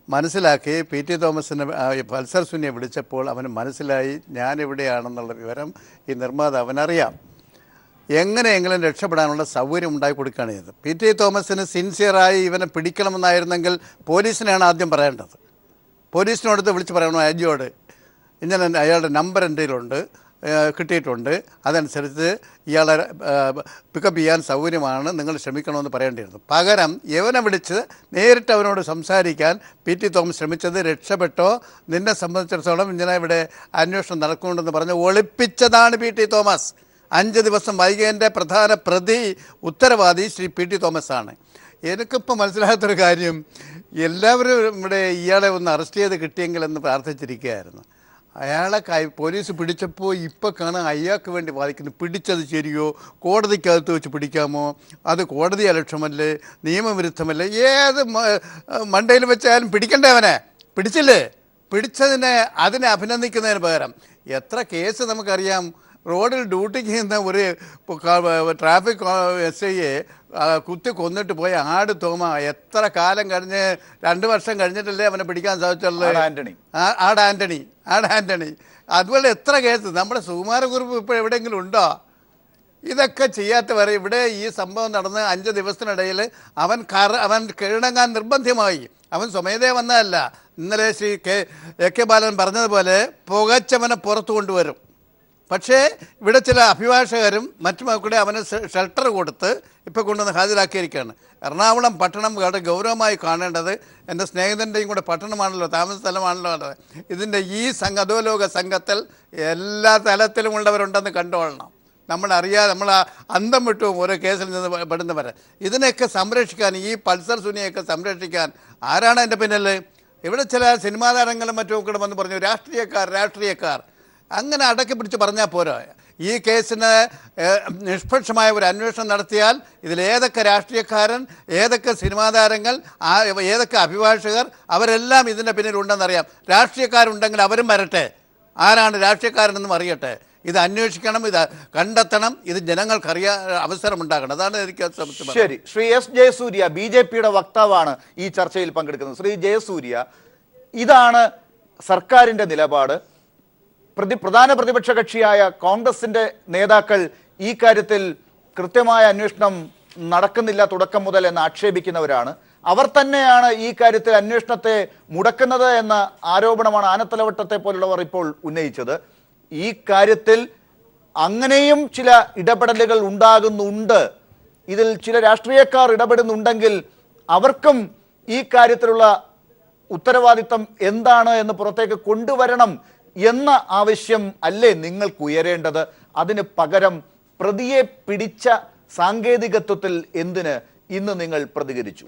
മനസ്സിലാക്കി പി ടി തോമസിനെ പൾസർ സുനിയെ വിളിച്ചപ്പോൾ അവന് മനസ്സിലായി ഞാനെവിടെയാണെന്നുള്ള വിവരം ഈ നിർമ്മാതാവിനറിയാം. എങ്ങനെയെങ്കിലും രക്ഷപ്പെടാനുള്ള സൗകര്യം ഉണ്ടാക്കി കൊടുക്കുകയാണ് ചെയ്തത്. പി ടി തോമസിന് സിൻസിയറായി ഇവനെ പിടിക്കണമെന്നായിരുന്നെങ്കിൽ പോലീസിനെയാണ് ആദ്യം പറയേണ്ടത്. പോലീസിനോടത്ത് വിളിച്ച് പറയണോ അജിയോട് ഇങ്ങനെ അയാളുടെ നമ്പർ എൻ്റെ കയ്യിലുണ്ട്, കിട്ടിയിട്ടുണ്ട്, അതനുസരിച്ച് ഇയാളെ പിക്കപ്പ് ചെയ്യാൻ സൗകര്യമാണ്, നിങ്ങൾ ശ്രമിക്കണമെന്ന് പറയേണ്ടിയിരുന്നു. പകരം ഇവനെ വിളിച്ച് നേരിട്ട് അവനോട് സംസാരിക്കാൻ പി ടി തോമസ് ശ്രമിച്ചത് രക്ഷപ്പെട്ടോ നിന്നെ സംബന്ധിച്ചിടത്തോളം ഇങ്ങനെ ഇവിടെ അന്വേഷണം നടക്കുന്നുണ്ടെന്ന് പറഞ്ഞ് ഒളിപ്പിച്ചതാണ് പി ടി തോമസ്. 5 ദിവസം വൈകിയതിൻ്റെ പ്രധാന ഉത്തരവാദി ശ്രീ പി ടി തോമസാണ്. എനിക്കിപ്പോൾ മനസ്സിലാകാത്തൊരു കാര്യം, എല്ലാവരും ഇവിടെ ഇയാളെ ഒന്ന് അറസ്റ്റ് ചെയ്ത് കിട്ടിയെങ്കിലെന്ന് പ്രാർത്ഥിച്ചിരിക്കുകയായിരുന്നു. അയാളെ പോലീസ് പിടിച്ചപ്പോൾ ഇപ്പോൾ കാണാൻ അയാൾക്ക് വേണ്ടി വാദിക്കുന്നു. പിടിച്ചത് ശരിയോ, കോടതിക്കകത്ത് വെച്ച് പിടിക്കാമോ, അത് കോടതി അലക്ഷ്യമല്ലേ, നിയമവിരുദ്ധമല്ലേ, ഏത് മണ്ടയിൽ വെച്ചാലും പിടിക്കണ്ടവനെ പിടിച്ചില്ലേ, പിടിച്ചതിനെ അതിനെ അഭിനന്ദിക്കുന്നതിന് പകരം എത്ര കേസ് നമുക്കറിയാം. റോഡിൽ ഡ്യൂട്ടിക്ക് ചെയ്യുന്ന ഒരു ട്രാഫിക് SIയെ കുത്തി കൊന്നിട്ട് പോയ ആട് തോമ എത്ര കാലം കഴിഞ്ഞ് 2 വർഷം കഴിഞ്ഞിട്ടല്ലേ അവനെ പിടിക്കാൻ സാധിച്ചുള്ളത്. ആട് ആൻ്റണി അതുപോലെ എത്ര കേസ്. നമ്മുടെ സുകുമാരക്കുറുപ്പ് ഇപ്പോൾ എവിടെയെങ്കിലും ഉണ്ടോ? ഇതൊക്കെ ചെയ്യാത്തവരെ ഇവിടെ ഈ സംഭവം നടന്ന് 5 ദിവസത്തിനിടയിൽ അവൻ കീഴടങ്ങാൻ നിർബന്ധമായി. അവൻ സ്വമേധയാ വന്നതല്ല. ഇന്നലെ ശ്രീ AK ബാലൻ പറഞ്ഞതുപോലെ പുകച്ചവനെ പുറത്തു കൊണ്ടുവരും. പക്ഷേ ഇവിടെ ചില അഭിഭാഷകരും മറ്റുമൊക്കെ അവന് ഷെൽട്ടർ കൊടുത്ത് ഇപ്പോൾ കൊണ്ടുവന്ന് ഹാജരാക്കിയിരിക്കുകയാണ്. എറണാകുളം പട്ടണം വളരെ ഗൗരവമായി കാണേണ്ടത് എൻ്റെ സ്നേഹിതൻ്റെയും കൂടെ പട്ടണമാണല്ലോ, താമസ സ്ഥലമാണല്ലോ. ഇതിൻ്റെ ഈ അധോലോക സംഘത്തിൽ എല്ലാ തലത്തിലും ഉള്ളവരുണ്ടെന്ന് കണ്ടുകൊള്ളണം. നമ്മളറിയാതെ നമ്മൾ അന്തം വിട്ടു ഓരോ കേസിൽ നിന്ന് പെടുന്നവരെ. ഇതിനെയൊക്കെ സംരക്ഷിക്കാൻ, ഈ പൾസർ സുനിയൊക്കെ സംരക്ഷിക്കാൻ ആരാണ് എൻ്റെ പിന്നിൽ? ഇവിടെ ചില സിനിമാ താരങ്ങളും മറ്റും കൂടെ വന്ന് പറഞ്ഞു രാഷ്ട്രീയക്കാർ അങ്ങനെ അടക്കി പിടിച്ച് പറഞ്ഞാൽ പോരാ. ഈ കേസിന് നിഷ്പക്ഷമായ ഒരു അന്വേഷണം നടത്തിയാൽ ഇതിലേതൊക്കെ രാഷ്ട്രീയക്കാരൻ, ഏതൊക്കെ സിനിമാ താരങ്ങൾ, ഏതൊക്കെ അഭിഭാഷകർ, അവരെല്ലാം ഇതിൻ്റെ പിന്നിലുണ്ടെന്നറിയാം. രാഷ്ട്രീയക്കാരുണ്ടെങ്കിൽ അവരും വരട്ടെ, ആരാണ് രാഷ്ട്രീയക്കാരനെന്നും അറിയട്ടെ. ഇത് അന്വേഷിക്കണം, ഇത് കണ്ടെത്തണം, ഇത് ജനങ്ങൾക്കറിയാൻ അവസരമുണ്ടാകണം. അതാണ് എനിക്ക്. ശരി, ശ്രീ S ജയസൂര്യ BJPയുടെ വക്താവാണ് ഈ ചർച്ചയിൽ പങ്കെടുക്കുന്നത്. ശ്രീ ജയസൂര്യ, ഇതാണ് സർക്കാരിൻ്റെ നിലപാട്. പ്രധാന പ്രതിപക്ഷ കക്ഷിയായ കോൺഗ്രസിന്റെ നേതാക്കൾ ഈ കാര്യത്തിൽ കൃത്യമായ അന്വേഷണം നടക്കുന്നില്ല തുടക്കം മുതൽ എന്ന് ആക്ഷേപിക്കുന്നവരാണ്. അവർ തന്നെയാണ് ഈ കാര്യത്തിൽ അന്വേഷണത്തെ മുടക്കുന്നത് എന്ന ആരോപണമാണ് ആനത്തലവട്ടത്തെ പോലുള്ളവർ ഇപ്പോൾ ഉന്നയിച്ചത്. ഈ കാര്യത്തിൽ അങ്ങനെയും ചില ഇടപെടലുകൾ ഉണ്ടാകുന്നുണ്ട്. ഇതിൽ ചില രാഷ്ട്രീയക്കാർ ഇടപെടുന്നുണ്ടെങ്കിൽ അവർക്കും ഈ കാര്യത്തിലുള്ള ഉത്തരവാദിത്തം എന്താണ് എന്ന് പുറത്തേക്ക് കൊണ്ടുവരണം എന്ന ആവശ്യം അല്ലേ നിങ്ങൾക്ക് ഉയരേണ്ടത്? അതിന് പകരം പ്രതിയെ പിടിച്ച സാങ്കേതികത്വത്തിൽ എന്തിന് ഇന്ന് നിങ്ങൾ പ്രതികരിച്ചു?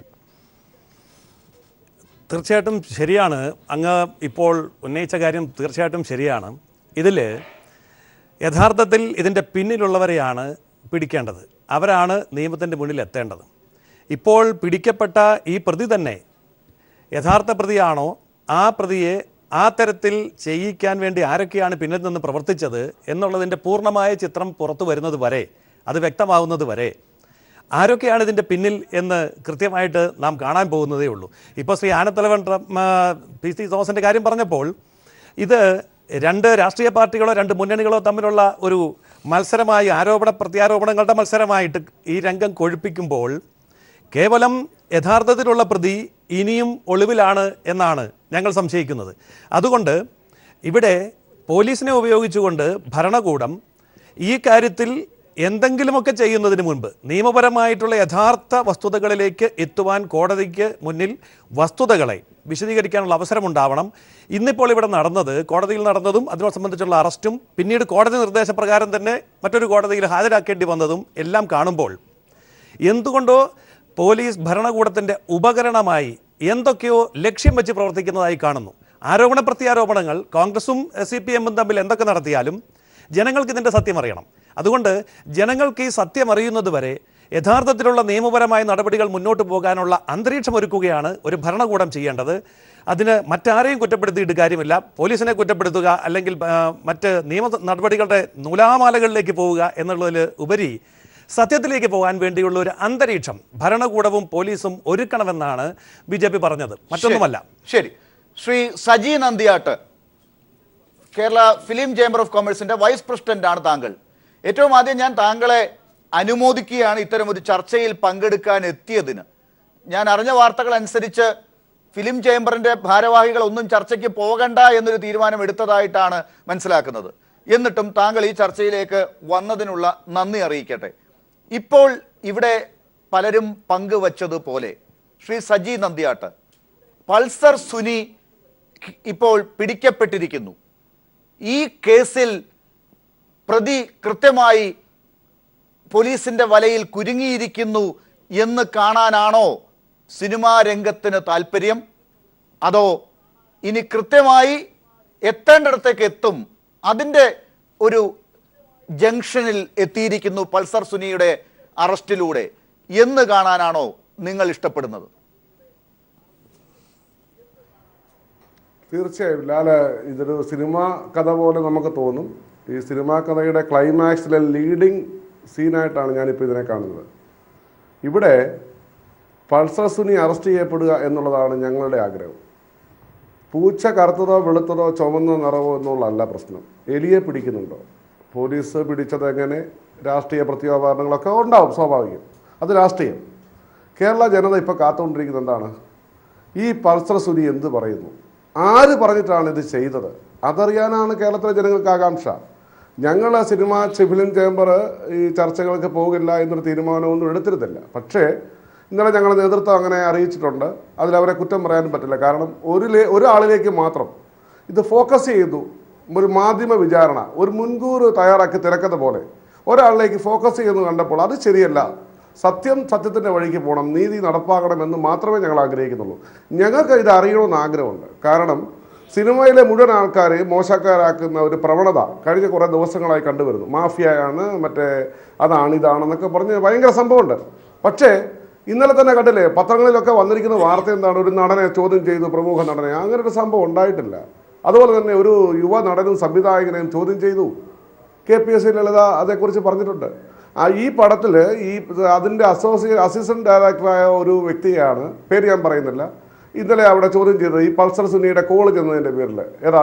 തീർച്ചയായിട്ടും ശരിയാണ്. അങ്ങ് ഇപ്പോൾ ഉന്നയിച്ച കാര്യം തീർച്ചയായിട്ടും ശരിയാണ്. ഇതിൽ യഥാർത്ഥത്തിൽ ഇതിൻ്റെ പിന്നിലുള്ളവരെയാണ് പിടിക്കേണ്ടത്. അവരാണ് നിയമത്തിൻ്റെ മുന്നിൽ എത്തേണ്ടത്. ഇപ്പോൾ പിടിക്കപ്പെട്ട ഈ പ്രതി തന്നെ യഥാർത്ഥ പ്രതിയാണോ, ആ പ്രതിയെ ആ തരത്തിൽ ചെയ്യിക്കാൻ വേണ്ടി ആരൊക്കെയാണ് പിന്നിൽ നിന്ന് പ്രവർത്തിച്ചത് എന്നുള്ളതിൻ്റെ പൂർണ്ണമായ ചിത്രം പുറത്തു വരുന്നത് വരെ, അത് വ്യക്തമാവുന്നത് വരെ, ആരൊക്കെയാണ് ഇതിൻ്റെ പിന്നിൽ എന്ന് കൃത്യമായിട്ട് നാം കാണാൻ പോകുന്നതേ ഉള്ളൂ. ഇപ്പോൾ ശ്രീ ആനത്തലവൻ PC തോമസിൻ്റെ കാര്യം പറഞ്ഞപ്പോൾ ഇത് 2 രാഷ്ട്രീയ പാർട്ടികളോ 2 മുന്നണികളോ തമ്മിലുള്ള ഒരു മത്സരമായി, പ്രത്യാരോപണങ്ങളുടെ മത്സരമായിട്ട് ഈ രംഗം കൊഴുപ്പിക്കുമ്പോൾ കേവലം യഥാർത്ഥത്തിലുള്ള പ്രതി ഇനിയും ഒളിവിലാണ് എന്നാണ് ഞങ്ങൾ സംശയിക്കുന്നത്. അതുകൊണ്ട് ഇവിടെ പോലീസിനെ ഉപയോഗിച്ചുകൊണ്ട് ഭരണകൂടം ഈ കാര്യത്തിൽ എന്തെങ്കിലുമൊക്കെ ചെയ്യുന്നതിന് മുൻപ് നിയമപരമായിട്ടുള്ള യഥാർത്ഥ വസ്തുതകളിലേക്ക് എത്തുവാൻ കോടതിക്ക് മുന്നിൽ വസ്തുതകളെ വിശദീകരിക്കാനുള്ള അവസരമുണ്ടാവണം. ഇന്നിപ്പോൾ ഇവിടെ നടന്നത്, കോടതിയിൽ നടന്നതും അതിനെ സംബന്ധിച്ചുള്ള അറസ്റ്റും പിന്നീട് കോടതി നിർദ്ദേശപ്രകാരം തന്നെ മറ്റൊരു കോടതിയിൽ ഹാജരാക്കേണ്ടി വന്നതും എല്ലാം കാണുമ്പോൾ എന്തുകൊണ്ടോ പോലീസ് ഭരണകൂടത്തിൻ്റെ ഉപകരണമായി എന്തൊക്കെയോ ലക്ഷ്യം വെച്ച് പ്രവർത്തിക്കുന്നതായി കാണുന്നു. ആരോപണ പ്രത്യാരോപണങ്ങൾ കോൺഗ്രസും CPM-ഉം തമ്മിൽ എന്തൊക്കെ നടത്തിയാലും ജനങ്ങൾക്ക് ഇതിൻ്റെ സത്യം അറിയണം. അതുകൊണ്ട് ജനങ്ങൾക്ക് ഈ സത്യം അറിയുന്നത് വരെ യഥാർത്ഥത്തിലുള്ള നിയമപരമായ നടപടികൾ മുന്നോട്ട് പോകാനുള്ള അന്തരീക്ഷം ഒരുക്കുകയാണ് ഒരു ഭരണകൂടം ചെയ്യേണ്ടത്. അതിന് മറ്റാരെയും കുറ്റപ്പെടുത്തിയിട്ട് കാര്യമില്ല. പോലീസിനെ കുറ്റപ്പെടുത്തുക അല്ലെങ്കിൽ മറ്റ് നിയമ നടപടികളുടെ നൂലാമാലകളിലേക്ക് പോവുക എന്നുള്ളതിൽ ഉപരി സത്യത്തിലേക്ക് പോകാൻ വേണ്ടിയുള്ള ഒരു അന്തരീക്ഷം ഭരണകൂടവും പോലീസും ഒരുക്കണമെന്നാണ് BJP പറഞ്ഞത്, മറ്റൊന്നുമല്ല. ശരി, Shri Saji Nandiyatt, Kerala film chamber of കൊമേഴ്സിന്റെ വൈസ് പ്രസിഡന്റ് ആണ് താങ്കൾ. ഏറ്റവും ആദ്യം ഞാൻ താങ്കളെ അനുമോദിക്കുകയാണ് ഇത്തരം ഒരു ചർച്ചയിൽ പങ്കെടുക്കാൻ എത്തിയതിന്. ഞാൻ അറിഞ്ഞ വാർത്തകൾ അനുസരിച്ച് ഫിലിം ചേംബറിന്റെ ഭാരവാഹികൾ ഒന്നും ചർച്ചയ്ക്ക് പോകണ്ട എന്നൊരു തീരുമാനം എടുത്തതായിട്ടാണ് മനസ്സിലാക്കുന്നത്. എന്നിട്ടും താങ്കൾ ഈ ചർച്ചയിലേക്ക് വന്നതിനുള്ള നന്ദി അറിയിക്കട്ടെ. ഇപ്പോൾ ഇവിടെ പലരും പങ്കുവച്ചതുപോലെ ശ്രീ സജി നന്ദിയാട്ട്, പൾസർ സുനി ഇപ്പോൾ പിടിക്കപ്പെട്ടിരിക്കുന്നു. ഈ കേസിൽ പ്രതി കൃത്യമായി പോലീസിന്റെ വലയിൽ കുരുങ്ങിയിരിക്കുന്നു എന്ന് കാണാനാണോ സിനിമാ രംഗത്തിന് താല്പര്യം? അതോ ഇനി കൃത്യമായി എത്തേണ്ടിടത്തേക്ക് എത്തും, അതിൻ്റെ ഒരു ജംഗ്ഷനിൽ എത്തിയിരിക്കുന്നു പൾസർ സുനിയുടെ അറസ്റ്റിലൂടെ എന്ന് കാണാനാണോ നിങ്ങൾ ഇഷ്ടപ്പെടുന്നത്? തീർച്ചയായും ലാല്, ഇതൊരു സിനിമാ കഥ പോലെ നമുക്ക് തോന്നും. ഈ സിനിമാ കഥയുടെ ക്ലൈമാക്സിലെ ലീഡിങ് സീനായിട്ടാണ് ഞാനിപ്പോൾ ഇതിനെ കാണുന്നത്. ഇവിടെ പൾസർ സുനി അറസ്റ്റ് ചെയ്യപ്പെടുക എന്നുള്ളതാണ് ഞങ്ങളുടെ ആഗ്രഹം. പൂച്ച കറുത്തതോ വെളുത്തതോ ചുവന്നോ നിറവോ എന്നുള്ളതല്ല പ്രശ്നം. എലിയെ പിടിക്കുന്നുണ്ടോ? പോലീസ് പിടിച്ചത് എങ്ങനെ? രാഷ്ട്രീയ പ്രത്യാഘാതങ്ങളൊക്കെ ഉണ്ടാവും, സ്വാഭാവികം. അത് രാഷ്ട്രീയം. കേരള ജനത ഇപ്പോൾ കാത്തുകൊണ്ടിരിക്കുന്നത് എന്താണ്? ഈ പൾസർ സുനി എന്ത് പറയുന്നു, ആര് പറഞ്ഞിട്ടാണ് ഇത് ചെയ്തത്, അതറിയാനാണ് കേരളത്തിലെ ജനങ്ങൾക്ക് ആകാംക്ഷ. ഞങ്ങൾ ഫിലിം ചേംബർ ഈ ചർച്ചകൾക്ക് പോകില്ല എന്നൊരു തീരുമാനമൊന്നും എടുത്തിരുന്നില്ല. പക്ഷേ ഇന്നലെ ഞങ്ങളുടെ നേതൃത്വം അങ്ങനെ അറിയിച്ചിട്ടുണ്ട്. അതിലവരെ കുറ്റം പറയാനും പറ്റില്ല. കാരണം ഒരാളിലേക്ക് മാത്രം ഇത് ഫോക്കസ് ചെയ്തു. ഒരു മാധ്യമ വിചാരണ, ഒരു മുൻകൂർ തയ്യാറാക്കി തിരക്കഥ പോലെ ഒരാളിലേക്ക് ഫോക്കസ് ചെയ്യുന്നത് കണ്ടപ്പോൾ അത് ശരിയല്ല. സത്യത്തിൻ്റെ വഴിക്ക് പോകണം, നീതി നടപ്പാക്കണമെന്ന് മാത്രമേ ഞങ്ങൾ ആഗ്രഹിക്കുന്നുള്ളൂ. ഞങ്ങൾക്ക് ഇത് അറിയണമെന്ന് ആഗ്രഹമുണ്ട്. കാരണം സിനിമയിലെ മുഴുവൻ ആൾക്കാരെയും മോശക്കാരാക്കുന്ന ഒരു പ്രവണത കഴിഞ്ഞ കുറേ ദിവസങ്ങളായി കണ്ടുവരുന്നു. മാഫിയയാണ്, അതാണ് ഇതാണെന്നൊക്കെ പറഞ്ഞ് ഭയങ്കര സംഭവമുണ്ട്. പക്ഷേ ഇന്നലെ തന്നെ കണ്ടില്ലേ പത്രങ്ങളിലൊക്കെ വന്നിരിക്കുന്ന വാർത്ത എന്താണ്? ഒരു നടനെ ചോദ്യം ചെയ്തു, പ്രമുഖ നടനെ. അങ്ങനെ ഒരു സംഭവം ഉണ്ടായിട്ടില്ല. അതുപോലെ തന്നെ ഒരു യുവ നടനും സംവിധായകനെയും ചോദ്യം ചെയ്തു. KPSC ലളിത അതേക്കുറിച്ച് പറഞ്ഞിട്ടുണ്ട്. ഈ പടത്തിൽ അതിൻ്റെ അസിസ്റ്റന്റ് ഡയറക്ടറായ ഒരു വ്യക്തിയാണ്, പേര് ഞാൻ പറയുന്നില്ല, ഇന്നലെ അവിടെ ചോദ്യം ചെയ്തത് ഈ പൾസർ സുനിയുടെ കോൾ ചെന്നതിൻ്റെ പേരിൽ.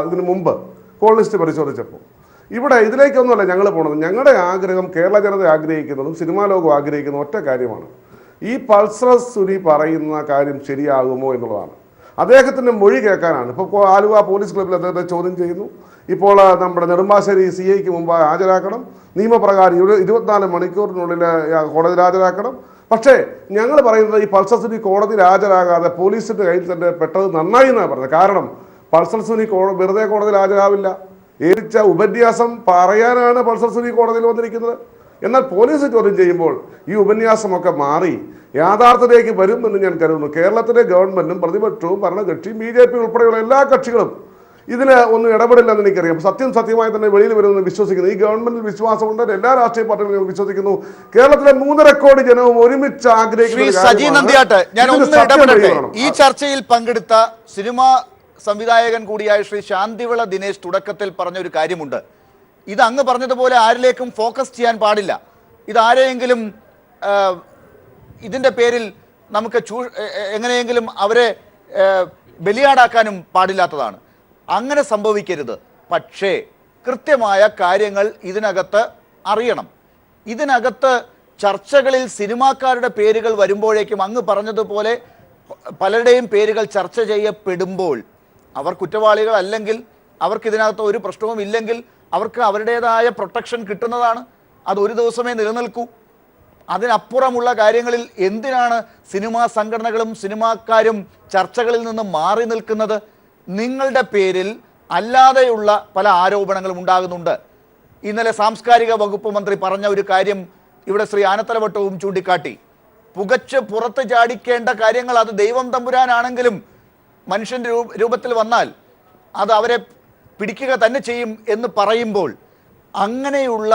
ഇതിനു മുമ്പ് കോൾ ലിസ്റ്റ് പരിശോധിച്ചപ്പോൾ ഇവിടെ ഇതിലേക്കൊന്നുമല്ല ഞങ്ങൾ പോണത്. ഞങ്ങളുടെ ആഗ്രഹം, കേരള ജനത ആഗ്രഹിക്കുന്നതും സിനിമാ ലോകം ആഗ്രഹിക്കുന്ന ഒറ്റ കാര്യമാണ്. ഈ പൾസർ സുനി പറയുന്ന കാര്യം ശരിയാകുമോ എന്നുള്ളതാണ്. അദ്ദേഹത്തിൻ്റെ മൊഴി കേൾക്കാനാണ്. ഇപ്പോൾ ആലുവ പോലീസ് ക്ലബ്ബിൽ അദ്ദേഹത്തെ ചോദ്യം ചെയ്യുന്നു. ഇപ്പോൾ നമ്മുടെ നെടുമ്പാശ്ശേരി CIക്ക് മുമ്പായി ഹാജരാക്കണം. നിയമപ്രകാരം 24 മണിക്കൂറിനുള്ളിൽ കോടതിയിൽ ഹാജരാക്കണം. പക്ഷേ ഞങ്ങൾ പറയുന്നത് ഈ പൾസർ സുനി കോടതിയിൽ ഹാജരാകാതെ പോലീസിൻ്റെ കയ്യിൽ തന്നെ പെട്ടത് നന്നായി എന്നാണ് പറഞ്ഞത്. കാരണം പൾസർ സുനി വെറുതെ കോടതിയിൽ ഹാജരാവില്ല. ഏരിച്ച ഉപന്യാസം പറയാനാണ് പൾസർ സുനി കോടതിയിൽ വന്നിരിക്കുന്നത്. എന്നാൽ പോലീസ് ചോദ്യം ചെയ്യുമ്പോൾ ഈ ഉപന്യാസമൊക്കെ മാറി യാഥാർത്ഥ്യത്തിലേക്ക് വരുമെന്ന് ഞാൻ കരുതുന്നു. കേരളത്തിലെ ഗവൺമെൻറ്റും പ്രതിപക്ഷവും ഭരണകക്ഷിയും BJP ഉൾപ്പെടെയുള്ള എല്ലാ കക്ഷികളും ഇതിൽ ഒന്നും ഇടപെടില്ലെന്ന് എനിക്കറിയാം. സത്യമായി തന്നെ വെളിയിൽ വരുമെന്ന് വിശ്വസിക്കുന്നു. ഈ ഗവൺമെന്റിൽ വിശ്വാസമുണ്ട്, എല്ലാ രാഷ്ട്രീയ പാർട്ടികളും വിശ്വസിക്കുന്നു. കേരളത്തിലെ 3.5 കോടി ജനവും ഒരുമിച്ച് ആഗ്രഹിക്കുന്നു. ഈ ചർച്ചയിൽ പങ്കെടുത്ത സിനിമാ സംവിധായകൻ കൂടിയായ ശ്രീ ശാന്തിവിള ദിനേശ് തുടക്കത്തിൽ പറഞ്ഞൊരു കാര്യമുണ്ട്. ഇത് അങ്ങ് പറഞ്ഞതുപോലെ ആരിലേക്കും ഫോക്കസ് ചെയ്യാൻ പാടില്ല. ഇതാരെയെങ്കിലും ഇതിൻ്റെ പേരിൽ നമുക്ക് എങ്ങനെയെങ്കിലും അവരെ ബലിയാടാക്കാനും പാടില്ലാത്തതാണ്. അങ്ങനെ സംഭവിക്കരുത്. പക്ഷേ കൃത്യമായ കാര്യങ്ങൾ ഇതിനകത്ത് അറിയണം. ഇതിനകത്ത് ചർച്ചകളിൽ സിനിമാക്കാരുടെ പേരുകൾ വരുമ്പോഴേക്കും അങ്ങ് പറഞ്ഞതുപോലെ പലരുടെയും പേരുകൾ ചർച്ച ചെയ്യപ്പെടുമ്പോൾ അവർ കുറ്റവാളികൾ അല്ലെങ്കിൽ അവർക്ക് ഇതിനകത്ത് ഒരു പ്രശ്നവും ഇല്ലെങ്കിൽ അവർക്ക് അവരുടേതായ പ്രൊട്ടക്ഷൻ കിട്ടുന്നതാണ്. അത് ഒരു ദിവസമേ നിലനിൽക്കൂ. അതിനപ്പുറമുള്ള കാര്യങ്ങളിൽ എന്തിനാണ് സിനിമാ സംഘടനകളും സിനിമാക്കാരും ചർച്ചകളിൽ നിന്ന് മാറി നിൽക്കുന്നത്? നിങ്ങളുടെ പേരിൽ അല്ലാതെയുള്ള പല ആരോപണങ്ങളും ഉണ്ടാകുന്നുണ്ട്. ഇന്നലെ സാംസ്കാരിക വകുപ്പ് മന്ത്രി പറഞ്ഞ ഒരു കാര്യം ഇവിടെ ശ്രീ ആനത്തലവട്ടവും ചൂണ്ടിക്കാട്ടി. പുകച്ച് പുറത്ത് ചാടിക്കേണ്ട കാര്യങ്ങൾ അത് ദൈവം തമ്പുരാനാണെങ്കിലും മനുഷ്യൻ്റെ രൂപത്തിൽ വന്നാൽ അത് അവരെ പിടിക്കുക തന്നെ ചെയ്യും എന്ന് പറയുമ്പോൾ അങ്ങനെയുള്ള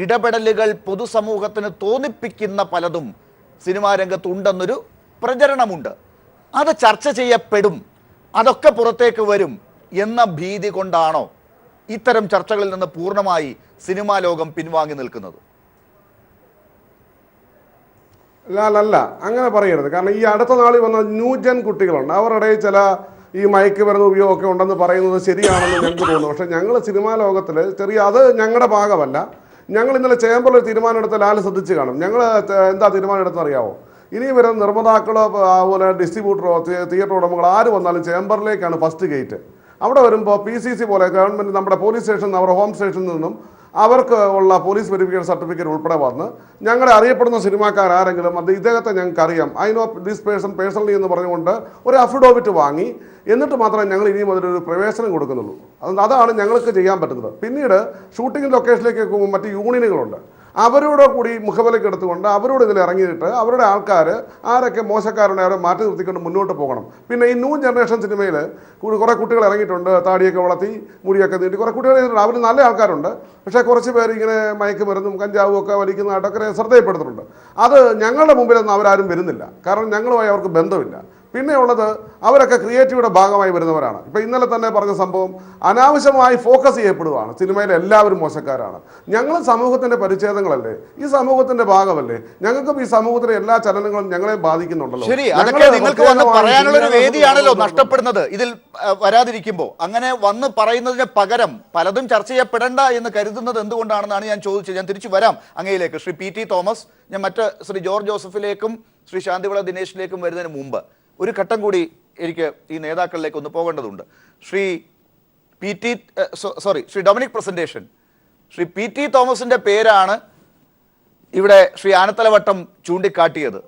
ഇടപെടലുകൾ പൊതുസമൂഹത്തിന് തോന്നിപ്പിക്കുന്ന പലതും സിനിമാ രംഗത്തുണ്ടെന്നൊരു പ്രചരണമുണ്ട്. അത് ചർച്ച ചെയ്യപ്പെടും, അതൊക്കെ പുറത്തേക്ക് വരും എന്ന ഭീതി കൊണ്ടാണോ ഇത്തരം ചർച്ചകളിൽ നിന്ന് പൂർണ്ണമായി സിനിമാ ലോകം പിൻവാങ്ങി നിൽക്കുന്നത്? അല്ല, അങ്ങനെ പറയരുത്. കാരണം ഈ അടുത്ത നാളിൽ വന്ന ന്യൂജൻ കുട്ടികളുണ്ട്, അവരുടെ ചില ഈ മയക്ക് മരുന്ന് ഉപയോഗമൊക്കെ ഉണ്ടെന്ന് പറയുന്നത് ശരിയാണെന്ന് ഞങ്ങൾക്ക് തോന്നുന്നു. പക്ഷേ ഞങ്ങൾ സിനിമാ ലോകത്തിൽ അത് ഞങ്ങളുടെ ഭാഗമല്ല. ഞങ്ങൾ ഇന്നലെ ചേംബറിൽ ഒരു തീരുമാനം എടുത്ത ലാൽ ശ്രദ്ധിച്ച് കാണും. ഞങ്ങൾ എന്താ തീരുമാനം എടുത്തെന്ന് അറിയാമോ? ഇനി വരുന്ന നിർമ്മാതാക്കളോ അതുപോലെ ഡിസ്ട്രിബ്യൂട്ടറോ തിയേറ്റർ ഉടമകളോ ആര് വന്നാലും ചേംബറിലേക്കാണ് ഫസ്റ്റ് ഗേറ്റ്. അവിടെ വരുമ്പോൾ PCC പോലെ ഗവൺമെൻറ് നമ്മുടെ പോലീസ് സ്റ്റേഷൻ, അവരുടെ ഹോം സ്റ്റേഷനിൽ നിന്നും അവർക്ക് ഉള്ള പോലീസ് വെരിഫിക്കേഷൻ സർട്ടിഫിക്കറ്റ് ഉൾപ്പെടെ വന്ന് ഞങ്ങളെ അറിയപ്പെടുന്ന സിനിമാക്കാരെങ്കിലും ഇദ്ദേഹത്തെ ഞങ്ങൾക്ക് അറിയാം, I know this person personally എന്ന് പറഞ്ഞുകൊണ്ട് ഒരു അഫിഡോവിറ്റ് വാങ്ങി, എന്നിട്ട് മാത്രമേ ഞങ്ങൾ ഇനിയും അതിലൊരു പ്രവേശനം കൊടുക്കുന്നുള്ളൂ. അതാണ് ഞങ്ങൾക്ക് ചെയ്യാൻ പറ്റുന്നത്. പിന്നീട് ഷൂട്ടിംഗ് ലൊക്കേഷനിലേക്ക് മറ്റ് യൂണിയനുകളുണ്ട്, അവരോട് കൂടി മുഖവിലയ്ക്ക് എടുത്തുകൊണ്ട് അവരോട് ഇതിൽ ഇറങ്ങിയിട്ട് അവരുടെ ആൾക്കാർ ആരൊക്കെ മോശക്കാരുണ്ട് അവരെ മാറ്റി നിർത്തിക്കൊണ്ട് മുന്നോട്ട് പോകണം. പിന്നെ ഈ ന്യൂ ജനറേഷൻ സിനിമയിൽ കുറേ കുട്ടികൾ ഇറങ്ങിയിട്ടുണ്ട്, താടിയൊക്കെ വളർത്തി മുടിയൊക്കെ നീട്ടി കുറേ കുട്ടികൾ ഇറങ്ങിയിട്ടുണ്ട്. അവർ നല്ല ആൾക്കാരുണ്ട്, പക്ഷേ കുറച്ച് പേര് ഇങ്ങനെ മയക്ക് മരുന്നും കഞ്ചാവും ഒക്കെ വലിക്കുന്നതായിട്ടൊക്കെ ശ്രദ്ധയിൽപ്പെടുത്തുന്നുണ്ട്. അത് ഞങ്ങളുടെ മുമ്പിലൊന്നും അവരാരും വരുന്നില്ല, കാരണം ഞങ്ങളുമായി അവർക്ക് ബന്ധമില്ല. പിന്നെ ഉള്ളത് അവരൊക്കെ ക്രിയേറ്റീവിയുടെ ഭാഗമായി വരുന്നവരാണ്. ഇപ്പം ഇന്നലെ തന്നെ പറഞ്ഞ സംഭവം അനാവശ്യമായി ഫോക്കസ് ചെയ്യപ്പെടുകയാണ്, സിനിമയിൽ എല്ലാവരും മോശക്കാരാണ്. ഞങ്ങൾ സമൂഹത്തിൻ്റെ പരിച്ഛേദങ്ങളല്ലേ, ഈ സമൂഹത്തിൻ്റെ ഭാഗമല്ലേ, ഞങ്ങൾക്കും ഈ സമൂഹത്തിലെ എല്ലാ ചലനങ്ങളും ഞങ്ങളെ ബാധിക്കുന്നുണ്ടല്ലോ. ശരി, അതൊക്കെ നിങ്ങൾക്ക് വന്ന് പറയാനുള്ള ഒരു വേദിയാണല്ലോ നഷ്ടപ്പെടുന്നത് ഇതിൽ വരാതിരിക്കുമ്പോൾ. അങ്ങനെ വന്ന് പറയുന്നതിന് പകരം പലതും ചർച്ച ചെയ്യപ്പെടേണ്ട എന്ന് കരുതുന്നത് എന്തുകൊണ്ടാണെന്നാണ് ഞാൻ ചോദിച്ചത്. ഞാൻ തിരിച്ചു വരാം അങ്ങയിലേക്ക്. ശ്രീ PT തോമസ്, ഞാൻ മറ്റ് ശ്രീ ജോർജ് ജോസഫിലേക്കും ശ്രീ ശാന്തിവിള ദിനേശിലേക്കും വരുന്നതിന് മുമ്പ് ഒരു ഘട്ടം കൂടി എനിക്ക് ഈ നേതാക്കളിലേക്ക് ഒന്ന് പോകേണ്ടതുണ്ട്. Shri Dominic presentation, Shri PT തോമസിന്റെ പേരാണ് ഇവിടെ ശ്രീ ആനത്തലവട്ടം ചൂണ്ടിക്കാട്ടിയത്.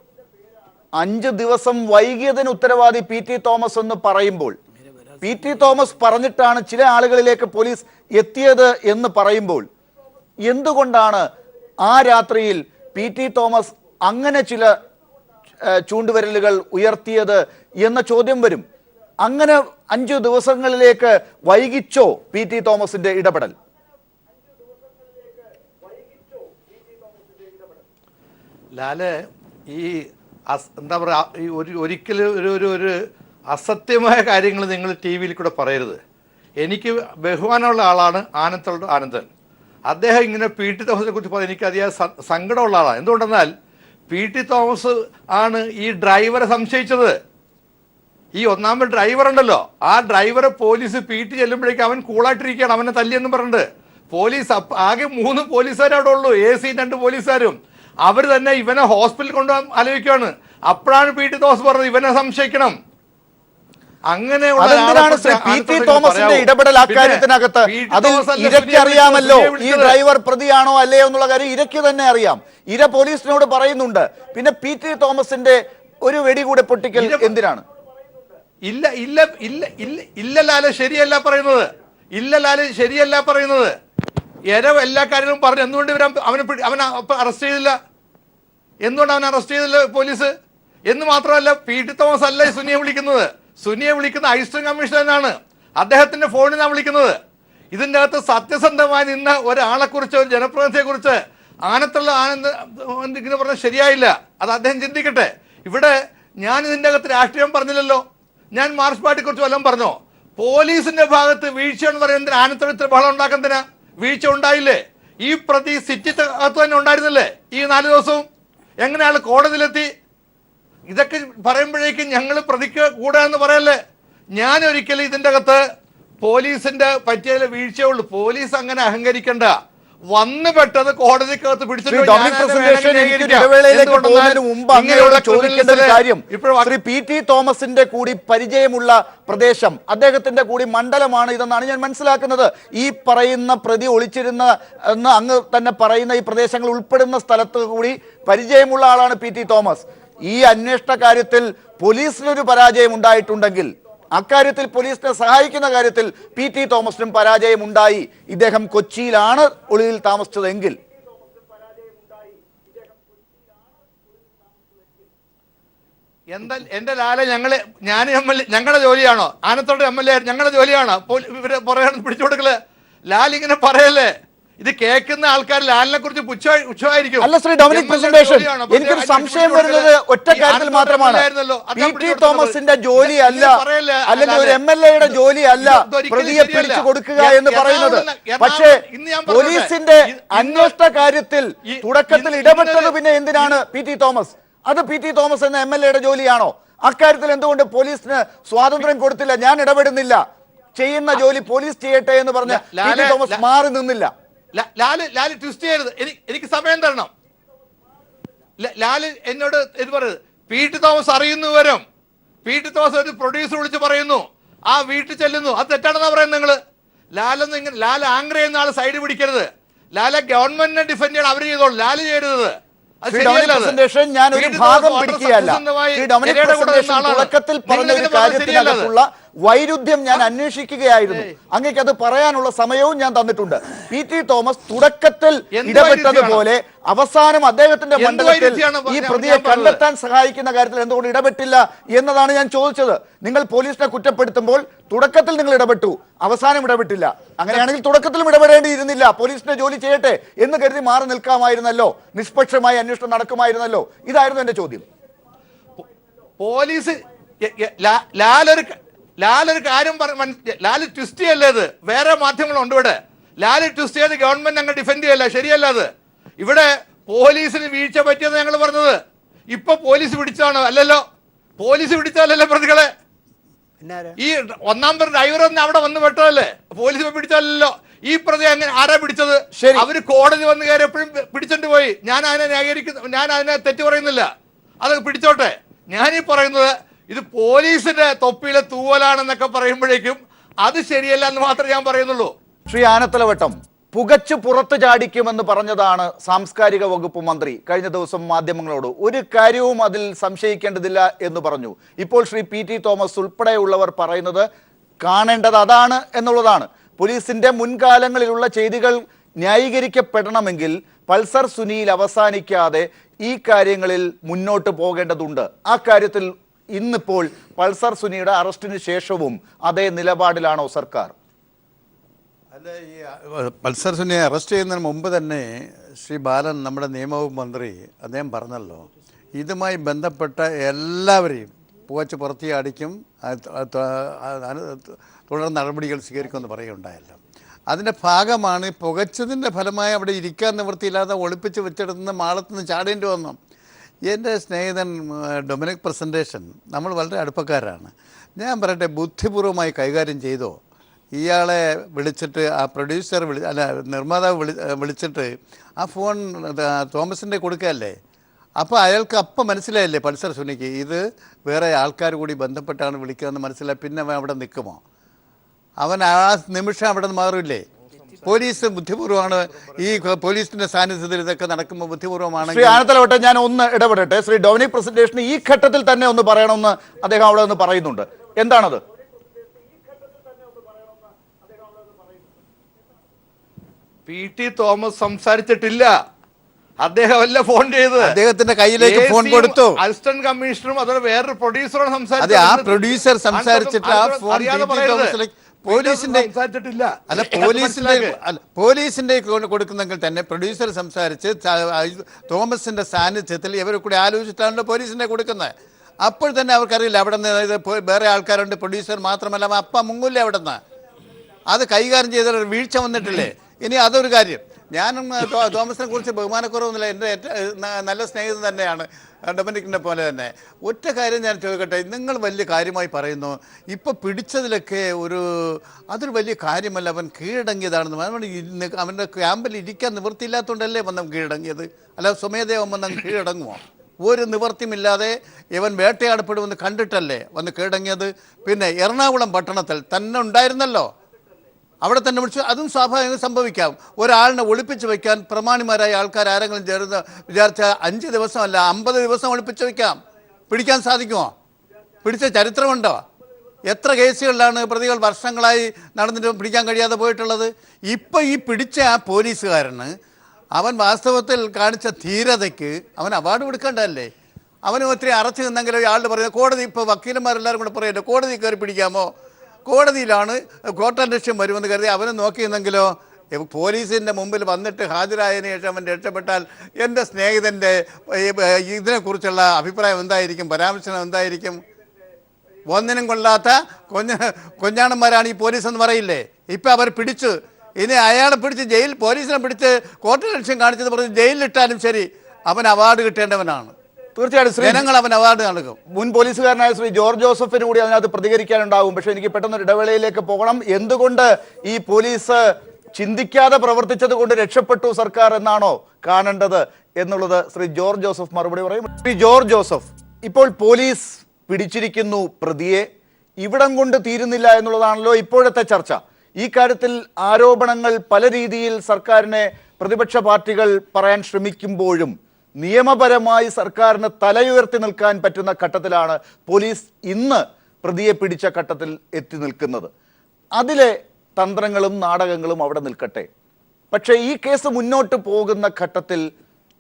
5 ദിവസം വൈകിയതിന് ഉത്തരവാദി PT തോമസ് എന്ന് പറയുമ്പോൾ, PT തോമസ് പറഞ്ഞിട്ടാണ് ചില ആളുകളിലേക്ക് പോലീസ് എത്തിയത് എന്ന് പറയുമ്പോൾ, എന്തുകൊണ്ടാണ് ആ രാത്രിയിൽ PT തോമസ് അങ്ങനെ ചില ചൂണ്ടുവിരലുകൾ ഉയർത്തിയത് എന്ന ചോദ്യം വരും. അങ്ങനെ 5 ദിവസങ്ങളിലേക്ക് വൈകിച്ചോ PT തോമസിന്റെ ഇടപെടൽ? ലാല്, ഈ എന്താ പറയുക, ഈ ഒരിക്കലും ഒരു അസത്യമായ കാര്യങ്ങൾ നിങ്ങൾ TV കൂടെ പറയരുത്. എനിക്ക് ബഹുമാനമുള്ള ആളാണ് ആനന്ദൻ. അദ്ദേഹം ഇങ്ങനെ PT തോമസിനെ കുറിച്ച് പറഞ്ഞാൽ എനിക്ക് അതിയായ സങ്കടമുള്ള ആളാണ്. എന്തുകൊണ്ടെന്നാൽ PT തോമസ് ആണ് ഈ ഡ്രൈവറെ സംശയിച്ചത്. ഈ ഒന്നാമത് ഡ്രൈവർ ഉണ്ടല്ലോ, ആ ഡ്രൈവറെ പോലീസ് PT ചെല്ലുമ്പോഴേക്കും അവൻ കൂളായിട്ടിരിക്കുകയാണ്, അവനെ തല്ലിയെന്നും പറഞ്ഞിട്ട്. പോലീസ് ആകെ 3 പോലീസുകാർ അവിടെ ഉള്ളൂ, AC 2 പോലീസുകാരും. അവർ തന്നെ ഇവനെ ഹോസ്പിറ്റലിൽ കൊണ്ടുപോകാൻ ആലോചിക്കുകയാണ്. അപ്പോഴാണ് PT തോമസ് പറഞ്ഞത് ഇവനെ സംശയിക്കണം. അങ്ങനെയുള്ള PT തോമസിന്റെ ഇടപെടൽ അക്കാര്യത്തിനകത്ത് അതിൽ ഇരയ്ക്ക് അറിയാമല്ലോ ഈ ഡ്രൈവർ പ്രതിയാണോ അല്ലയോ എന്നുള്ള കാര്യം ഇരയ്ക്ക് തന്നെ അറിയാം. ഇര പോലീസിനോട് പറയുന്നുണ്ട്. പിന്നെ PT തോമസിന്റെ ഒരു വെടി കൂടെ പൊട്ടിക്കൽ എന്തിനാണ്? ഇല്ല ലാല്, ശരിയല്ല പറയുന്നത്. എല്ലാ കാര്യങ്ങളും പറഞ്ഞു. എന്തുകൊണ്ട് അവനെ അറസ്റ്റ് ചെയ്തില്ല? എന്തുകൊണ്ട് അവനെ അറസ്റ്റ് ചെയ്തില്ല പോലീസ്? എന്ന് മാത്രമല്ല, PT തോമസ് അല്ല സുനിയെ വിളിക്കുന്നത്. സുനിയെ വിളിക്കുന്ന ഐസ്റ്റർ കമ്മീഷനാണ്, അദ്ദേഹത്തിന്റെ ഫോണിൽ നിന്നാണ് വിളിക്കുന്നത്. ഇതിൻ്റെ അകത്ത് സത്യസന്ധമായി നിന്ന ഒരാളെ കുറിച്ച്, ഒരു ജനപ്രതിനിധിയെ കുറിച്ച് ആനത്തുള്ള ഇങ്ങനെ പറഞ്ഞാൽ ശരിയായില്ല. അത് അദ്ദേഹം ചിന്തിക്കട്ടെ. ഇവിടെ ഞാൻ ഇതിൻ്റെ അകത്ത് രാഷ്ട്രീയം പറഞ്ഞില്ലല്ലോ, ഞാൻ മാർക്സ് പാർട്ടിയെ കുറിച്ച് വല്ലതും പറഞ്ഞോ? പോലീസിന്റെ ഭാഗത്ത് വീഴ്ചയെന്ന് പറയുന്നത് ആനത്തോട് ഇത്ര ബഹളം ഉണ്ടാക്കുന്നതിനാ? വീഴ്ച ഉണ്ടായില്ലേ? ഈ പ്രതി സിറ്റി അകത്ത് തന്നെ ഉണ്ടായിരുന്നില്ലേ ഈ 4 ദിവസവും? എങ്ങനെയാണ് കോടതിയിലെത്തി? ഇതൊക്കെ പറയുമ്പോഴേക്കും ഞങ്ങൾ പ്രതിക്ക് കൂടെ എന്ന് പറയല്ലേ. ഞാൻ ഒരിക്കലും ഇതിൻ്റെ അകത്ത് പോലീസിന്റെ പറ്റിയ വീഴ്ചയുള്ളൂ. പോലീസ് അങ്ങനെ അഹങ്കരിക്കണ്ട. വന്നു പെട്ടത് കോടതിക്കകത്ത് പിടിച്ചിട്ട് PT തോമസിന്റെ കൂടി പരിചയമുള്ള പ്രദേശം, അദ്ദേഹത്തിന്റെ കൂടി മണ്ഡലമാണ് ഇതെന്നാണ് ഞാൻ മനസ്സിലാക്കുന്നത്. ഈ പറയുന്ന പ്രതി ഒളിച്ചിരുന്ന എന്ന് അങ്ങ് തന്നെ പറയുന്ന ഈ പ്രദേശങ്ങൾ ഉൾപ്പെടുന്ന സ്ഥലത്ത് കൂടി പരിചയമുള്ള ആളാണ് PT തോമസ്. ഈ അന്വേഷണ കാര്യത്തിൽ പോലീസിനൊരു പരാജയം ഉണ്ടായിട്ടുണ്ടെങ്കിൽ, അക്കാര്യത്തിൽ പോലീസിനെ സഹായിക്കുന്ന കാര്യത്തിൽ PT തോമസിനും പരാജയമുണ്ടായി. ഇദ്ദേഹം കൊച്ചിയിലാണ് ഒളിവിൽ താമസിച്ചതെങ്കിൽ എന്റെ ലാലെ, ഞങ്ങളുടെ ജോലിയാണോ? ആനത്തോട് MLA ഞങ്ങളുടെ ജോലിയാണോ ഇവരെ പുറകെ പിടിച്ചു കൊടുക്കല്? ലാൽ ഇങ്ങനെ പറയല്ലേ? ഇത് കേൾക്കുന്ന ആൾക്കാർ ലാലിനെ കുറിച്ച് പുച്ഛമായിരിക്കും. അല്ല ശ്രീ ഡൊമിനിക് പ്രസന്റേഷൻ, എനിക്കൊരു സംശയം വരുന്നത് ഒറ്റ കാര്യത്തിൽ മാത്രമാണ്. പി.ടി. തോമസിന്റെ ജോലി അല്ല, അല്ലെങ്കിൽ ഒരു MLA-യുടെ ജോലി അല്ല പ്രതിയെ പിടിച്ചു കൊടുക്കുക എന്ന് പറയുന്നത്. പക്ഷേ പോലീസിന്റെ അന്വേഷണ കാര്യത്തിൽ തുടക്കത്തിൽ ഇടപെട്ടത് പിന്നെ എന്തിനാണ് P.T. തോമസ്? അത് P.T. തോമസ് എന്ന MLA-യുടെ ജോലിയാണോ? അക്കാര്യത്തിൽ എന്തുകൊണ്ട് പോലീസിന് സ്വാതന്ത്ര്യം കൊടുത്തില്ല? ഞാൻ ഇടപെടുന്നില്ല, ചെയ്യുന്ന ജോലി പോലീസ് ചെയ്യട്ടെ എന്ന് പറഞ്ഞ P.T. തോമസ് മാറി നിന്നില്ല. ലാല് ട്വിസ്റ്റ് ചെയ്യരുത്, എനിക്ക് സമയം തരണം. ലാല് എന്നോട് ഇത് പറയുന്നത് P.T. തോമസ് അറിയുന്നു വരും. P.T. തോമസ് ഒരു പ്രൊഡ്യൂസർ വിളിച്ച് പറയുന്നു, ആ വീട്ടിൽ ചെല്ലുന്നു. അത് തെറ്റാണെന്നാ പറയുന്നത് നിങ്ങൾ. ലാൽ ആംഗ്ര ചെയ്യുന്ന ആള് സൈഡ് പിടിക്കരുത്. ലാലെ ഗവൺമെന്റിനെ ഡിഫെൻഡ് ചെയ്യണം, അവർ ചെയ്തോളൂ, ലാല് ചെയ്യരുത്. ഞാൻ ഒരു ഭാഗം പിടിക്കുകയല്ല. തുടക്കത്തിൽ പറഞ്ഞ ഒരു കാര്യത്തിനകത്തുള്ള വൈരുദ്ധ്യം ഞാൻ അന്വേഷിക്കുകയായിരുന്നു. അങ്ങേക്ക് അത് പറയാനുള്ള സമയവും ഞാൻ തന്നിട്ടുണ്ട്. P.T. തോമസ് തുടക്കത്തിൽ ഇടപെട്ടതുപോലെ അവസാനം അദ്ദേഹത്തിന്റെ മണ്ഡലത്തിൽ ഈ പ്രതിയെ കണ്ടെത്താൻ സഹായിക്കുന്ന കാര്യത്തിൽ എന്തുകൊണ്ട് ഇടപെട്ടില്ല എന്നതാണ് ഞാൻ ചോദിച്ചത്. നിങ്ങൾ പോലീസിനെ കുറ്റപ്പെടുത്തുമ്പോൾ തുടക്കത്തിൽ നിങ്ങൾ ഇടപെട്ടു, അവസാനം ഇടപെട്ടില്ല. അങ്ങനെയാണെങ്കിൽ തുടക്കത്തിലും ഇടപെടേണ്ടിയിരുന്നില്ല, പോലീസിന്റെ ജോലി ചെയ്യട്ടെ എന്ന് കരുതി മാറി നിൽക്കാമായിരുന്നല്ലോ, നിഷ്പക്ഷമായി അന്വേഷണം നടക്കുമായിരുന്നല്ലോ. ഇതായിരുന്നു എന്റെ ചോദ്യം. പോലീസ് ലാലൊരു കാര്യം ലാല് ട്വിസ്റ്റ് ചെയ്യല്ലേ, ഇത് വേറെ മാധ്യമങ്ങളുണ്ട് ഇവിടെ. ലാല് ട്വിസ്റ്റ് ചെയ്ത് ഗവൺമെന്റ് ഞങ്ങൾ ഡിഫെൻഡ് ചെയ്യല്ല, ശരിയല്ല അത്. ഇവിടെ പോലീസിന് വീഴ്ച പറ്റിയെന്ന് ഞങ്ങൾ പറഞ്ഞത്. ഇപ്പൊ പോലീസ് പിടിച്ചാണോ? അല്ലല്ലോ, പോലീസ് പിടിച്ചാലല്ലോ പ്രതികളെ. ഈ ഒന്നാം പ്രതി ഡ്രൈവർ തന്നെ അവിടെ വന്ന് പെട്ടതല്ലേ, പോലീസ് പിടിച്ചാലല്ലോ. ഈ പ്രതി അങ്ങനെ ആരാ പിടിച്ചത്? അവര് കോടതി വന്ന് കയറി എപ്പോഴും പിടിച്ചോണ്ട് പോയി. ഞാൻ അതിനെ ന്യായീകരിക്കുന്നു, ഞാൻ അതിനെ തെറ്റ് പറയുന്നില്ല, അത് പിടിച്ചോട്ടെ. ഞാനീ പറയുന്നത് ഇത് പോലീസിന്റെ തൊപ്പിയിലെ തൂവലാണെന്നൊക്കെ പറയുമ്പോഴേക്കും അത് ശരിയല്ല എന്ന് മാത്രമേ ഞാൻ പറയുന്നുള്ളൂ. ശ്രീ ആനത്തലവട്ടം, പുകച്ചു പുറത്തു ചാടിക്കുമെന്ന് പറഞ്ഞതാണ് സാംസ്കാരിക വകുപ്പ് മന്ത്രി കഴിഞ്ഞ ദിവസം മാധ്യമങ്ങളോട്. ഒരു കാര്യവും അതിൽ സംശയിക്കേണ്ടതില്ല എന്ന് പറഞ്ഞു. ഇപ്പോൾ ശ്രീ P.T. തോമസ് ഉൾപ്പെടെയുള്ളവർ പറയുന്നത് കാണേണ്ടത് അതാണ് എന്നുള്ളതാണ്. പോലീസിന്റെ മുൻകാലങ്ങളിലുള്ള ചെയ്തികൾ ന്യായീകരിക്കപ്പെടണമെങ്കിൽ പൾസർ സുനിയിൽ അവസാനിക്കാതെ ഈ കാര്യങ്ങളിൽ മുന്നോട്ട് പോകേണ്ടതുണ്ട്. ആ കാര്യത്തിൽ ഇന്നിപ്പോൾ പൾസർ സുനിയുടെ അറസ്റ്റിന് ശേഷവും അതേ നിലപാടിലാണോ സർക്കാർ? അല്ല, ഈ പൾസർ സുനിയെ അറസ്റ്റ് ചെയ്യുന്നതിന് മുമ്പ് തന്നെ ശ്രീ ബാലൻ, നമ്മുടെ നിയമവകുപ്പ് മന്ത്രി, അദ്ദേഹം പറഞ്ഞല്ലോ, ഇതുമായി ബന്ധപ്പെട്ട എല്ലാവരെയും പുകച്ച് പുറത്തിയടിക്കും, തുടർ നടപടികൾ സ്വീകരിക്കുമെന്ന് പറയുകയുണ്ടായല്ലോ. അതിൻ്റെ ഭാഗമാണ് പുകച്ചതിൻ്റെ ഫലമായി അവിടെ ഇരിക്കാൻ നിവൃത്തിയില്ലാതെ ഒളിപ്പിച്ച് വെച്ചെടുത്തുനിന്ന് മാളത്തുനിന്ന് ചാടേണ്ടി വന്നു. എൻ്റെ സ്നേഹിതൻ ഡൊമിനിക് പ്രസൻറ്റേഷൻ, നമ്മൾ വളരെ അടുപ്പക്കാരാണ്. ഞാൻ പറയട്ടെ, ബുദ്ധിപൂർവമായി കൈകാര്യം ചെയ്തോ? ഇയാളെ വിളിച്ചിട്ട് ആ പ്രൊഡ്യൂസർ നിർമ്മാതാവ് വിളിച്ചിട്ട് ആ ഫോൺ തോമസിൻ്റെ കൊടുക്കുകയല്ലേ. അപ്പോൾ അയാൾക്ക് അപ്പം മനസ്സിലായില്ലേ പൾസർ സുനിക്ക് ഇത് വേറെ ആൾക്കാർ കൂടി ബന്ധപ്പെട്ടാണ് വിളിക്കുകയെന്ന് മനസ്സിലായി. പിന്നെ അവൻ അവിടെ നിൽക്കുമോ? അവൻ ആ നിമിഷം അവിടെ നിന്ന് മാറില്ലേ? പോലീസ് ബുദ്ധിപൂർവ്വമാണ്, ഈ പോലീസിന്റെ സാന്നിധ്യത്തിൽ ഇതൊക്കെ നടക്കുമ്പോൾ ബുദ്ധിപൂർവ്വമാണ്. ശ്രീ ആനത്തലവട്ടെ, ഞാൻ ഒന്ന് ഇടപെടട്ടെ. ശ്രീ ഡൊമിനിക് പ്രസന്റേഷന് ഈ ഘട്ടത്തിൽ തന്നെ ഒന്ന് പറയണമെന്ന് അദ്ദേഹം അവിടെ നിന്ന് പറയുന്നുണ്ട്. എന്താണത്? P.T. തോമസ് സംസാരിച്ചിട്ടില്ല, അദ്ദേഹമല്ല ഫോൺ ചെയ്തത്. അദ്ദേഹത്തിന്റെ കയ്യിലേക്ക് ഫോൺ കൊടുത്തു. അസിസ്റ്റന്റ് കമ്മീഷണറും അതുപോലെ വേറൊരു പ്രൊഡ്യൂസറാണ് സംസാരിച്ചത്. ആ പ്രൊഡ്യൂസർ സംസാരിച്ചിട്ട് ആ ഫോൺ പോലീസിന്റെ അല്ല പോലീസിന്റെ കൊടുക്കുന്നെങ്കിൽ തന്നെ പ്രൊഡ്യൂസർ സംസാരിച്ച് തോമസിന്റെ സാന്നിധ്യത്തിൽ ഇവരെ കൂടി ആലോചിച്ചിട്ടാണല്ലോ പോലീസിനെ കൊടുക്കുന്നത്. അപ്പോൾ തന്നെ അവർക്കറിയില്ല അവിടെ നിന്ന് വേറെ ആൾക്കാരുണ്ട്, പ്രൊഡ്യൂസർ മാത്രമല്ല, അപ്പം മുങ്ങില്ല അവിടെ നിന്ന്. അത് കൈകാര്യം ചെയ്ത വീഴ്ച വന്നിട്ടില്ലേ? ഇനി അതൊരു കാര്യം. ഞാനും തോമസിനെ കുറിച്ച് ബഹുമാനക്കുറവൊന്നുമില്ല, എൻ്റെ നല്ല സ്നേഹിതൻ തന്നെയാണ്, ഡൊമിനിക്കിനെ പോലെ തന്നെ. ഒറ്റ കാര്യം ഞാൻ ചോദിക്കട്ടെ, നിങ്ങൾ വലിയ കാര്യമായി പറയുന്നു, ഇപ്പോൾ പിടിച്ചതിലൊക്കെ അതൊരു വലിയ കാര്യമല്ല, അവൻ കീഴടങ്ങിയതാണെന്ന്. അവൻ്റെ ക്യാമ്പിൽ ഇരിക്കാൻ നിവൃത്തിയില്ലാത്തതുകൊണ്ടല്ലേ വന്ന് കീഴടങ്ങിയത്, അല്ല സ്വമേധയാവും വന്ന് കീഴടങ്ങുമോ? ഒരു നിവൃത്തിയുമില്ലാതെ ഇവൻ വേട്ടയാടപ്പെടുമെന്ന് കണ്ടിട്ടല്ലേ വന്ന് കീഴടങ്ങിയത്. പിന്നെ എറണാകുളം പട്ടണത്തിൽ തന്നെ ഉണ്ടായിരുന്നല്ലോ, അവിടെ തന്നെ വിളിച്ചു. അതും സ്വാഭാവികം സംഭവിക്കാം. ഒരാളിനെ ഒളിപ്പിച്ച് വയ്ക്കാൻ പ്രമാണിമാരായ ആൾക്കാർ ആരെങ്കിലും ചേർന്ന് വിചാരിച്ചാൽ 5 ദിവസമല്ല 50 ദിവസം ഒളിപ്പിച്ച് വയ്ക്കാം. പിടിക്കാൻ സാധിക്കുമോ? പിടിച്ച ചരിത്രമുണ്ടോ? എത്ര കേസുകളിലാണ് പ്രതികൾ വർഷങ്ങളായി നടന്നിട്ട് പിടിക്കാൻ കഴിയാതെ പോയിട്ടുള്ളത്? ഇപ്പം ഈ പിടിച്ച ആ പോലീസുകാരന് അവൻ വാസ്തവത്തിൽ കാണിച്ച ധീരതയ്ക്ക് അവൻ അവാർഡ് കൊടുക്കേണ്ടതല്ലേ? അവന് ഒത്തിരി അറച്ചു നിന്നെങ്കിലും ആളുടെ പറയുന്നത് കോടതി, ഇപ്പോൾ വക്കീലന്മാരെല്ലാവരും കൂടെ പറയുമല്ലോ, കോടതി കയറി പിടിക്കാമോ? കോടതിയിലാണ് കോർട്ടലക്ഷ്യം വരുമെന്ന് കരുതി അവനെ നോക്കിയെന്നെങ്കിലോ പോലീസിൻ്റെ മുമ്പിൽ വന്നിട്ട് ഹാജരായതിനു ശേഷം അവൻ രക്ഷപ്പെട്ടാൽ എൻ്റെ സ്നേഹിതൻ്റെ ഇതിനെക്കുറിച്ചുള്ള അഭിപ്രായം എന്തായിരിക്കും, പരാമർശനം എന്തായിരിക്കും? ഒന്നിനും കൊള്ളാത്ത കൊഞ്ഞാണന്മാരാണ് ഈ പോലീസ് എന്ന് പറയില്ലേ? ഇപ്പം അവർ പിടിച്ചു, ഇനി അയാളെ പിടിച്ച് പോലീസിനെ പിടിച്ച് കോർട്ട് ലക്ഷ്യം കാണിച്ചത് പറഞ്ഞ് ജയിലിലിട്ടാലും ശരി, അവൻ അവാർഡ് കിട്ടേണ്ടവനാണ്. തീർച്ചയായിട്ടും ജനങ്ങൾ അവൻ അവാർഡ് നൽകും. മുൻ പോലീസുകാരനായ ശ്രീ ജോർജ് ജോസഫിന് കൂടി അതിനകത്ത് പ്രതികരിക്കാനുണ്ടാവും. പക്ഷെ എനിക്ക് പെട്ടെന്ന് ഇടവേളയിലേക്ക് പോകണം. എന്തുകൊണ്ട് ഈ പോലീസ് ചിന്തിക്കാതെ പ്രവർത്തിച്ചത് കൊണ്ട് രക്ഷപ്പെട്ടു സർക്കാർ എന്നാണോ കാണേണ്ടത് എന്നുള്ളത് ശ്രീ ജോർജ് ജോസഫ് മറുപടി പറയും. ശ്രീ ജോർജ് ജോസഫ്, ഇപ്പോൾ പോലീസ് പിടിച്ചിരിക്കുന്നു പ്രതിയെ, ഇവിടം കൊണ്ട് തീരുന്നില്ല എന്നുള്ളതാണല്ലോ ഇപ്പോഴത്തെ ചർച്ച. ഈ കാര്യത്തിൽ ആരോപണങ്ങൾ പല രീതിയിൽ സർക്കാരിനെ പ്രതിപക്ഷ പാർട്ടികൾ പറയാൻ ശ്രമിക്കുമ്പോഴും നിയമപരമായി സർക്കാരിന് തലയുയർത്തി നിൽക്കാൻ പറ്റുന്ന ഘട്ടത്തിലാണ് പോലീസ് ഇന്ന് പ്രതിയെ പിടിച്ച ഘട്ടത്തിൽ എത്തി നിൽക്കുന്നത്. അതിലെ തന്ത്രങ്ങളും നാടകങ്ങളും അവിടെ നിൽക്കട്ടെ. പക്ഷേ ഈ കേസ് മുന്നോട്ട് പോകുന്ന ഘട്ടത്തിൽ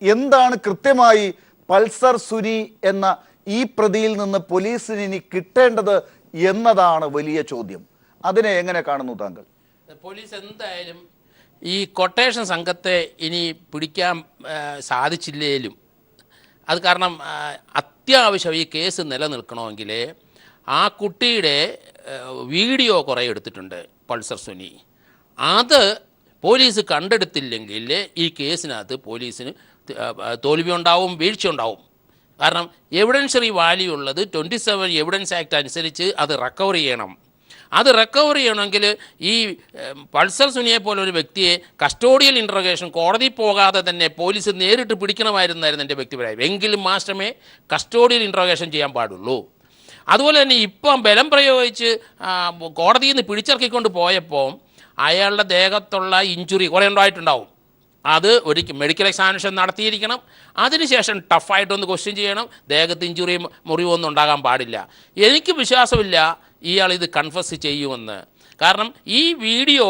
എന്താണ് കൃത്യമായി പൾസർ സുനി എന്ന ഈ പ്രതിയിൽ നിന്ന് പോലീസിന് ഇനി കിട്ടേണ്ടത് എന്നതാണ് വലിയ ചോദ്യം. അതിനെ എങ്ങനെ കാണുന്നു താങ്കൾ? പോലീസ് എന്തായാലും ഈ കൊട്ടേഷൻ സംഘത്തെ ഇനി പിടിക്കാൻ സാധിച്ചില്ലേലും, അത് കാരണം അത്യാവശ്യം ഈ കേസ് നിലനിൽക്കണമെങ്കിൽ ആ കുട്ടിയുടെ വീഡിയോ കുറേ എടുത്തിട്ടുണ്ട് പൾസർ സുനി. അത് പോലീസ് കണ്ടെടുത്തില്ലെങ്കിൽ ഈ കേസിനകത്ത് പോലീസിന് തോൽവി ഉണ്ടാവും, വീഴ്ച ഉണ്ടാവും. കാരണം എവിഡൻഷറി വാല്യൂ ഉള്ളത് 27 എവിഡൻസ് ആക്ട് അനുസരിച്ച് അത് റിക്കവർ ചെയ്യണം. അത് റിക്കവർ ചെയ്യണമെങ്കിൽ ഈ പൾസർ സുനിയെ പോലെ ഒരു വ്യക്തിയെ കസ്റ്റോഡിയൽ ഇൻട്രോഗേഷൻ കോടതി പോകാതെ തന്നെ പോലീസ് നേരിട്ട് പിടിക്കണമായിരുന്നായിരുന്നു എൻ്റെ വ്യക്തിപരമായി. എങ്കിലും മാത്രമേ കസ്റ്റോഡിയൽ ഇൻട്രോഗേഷൻ ചെയ്യാൻ പാടുള്ളൂ. അതുപോലെ തന്നെ ഇപ്പം ബലം പ്രയോഗിച്ച് കോടതിയിൽ നിന്ന് പിടിച്ചിറക്കിക്കൊണ്ട് പോയപ്പോൾ അയാളുടെ ദേഹത്തുള്ള ഇഞ്ചുറി കുറേ ഉണ്ടായിട്ടുണ്ടാവും. അത് ഒരിക്കൽ മെഡിക്കൽ എക്സാമിനേഷൻ നടത്തിയിരിക്കണം. അതിനുശേഷം ടഫായിട്ടൊന്ന് ക്വസ്റ്റ്യൻ ചെയ്യണം. ദേഹത്ത് ഇഞ്ചുറിയും മുറിവൊന്നും ഉണ്ടാകാൻ പാടില്ല. എനിക്ക് വിശ്വാസമില്ല ഇയാൾ ഇത് കൺഫസ് ചെയ്യുമെന്ന്. കാരണം ഈ വീഡിയോ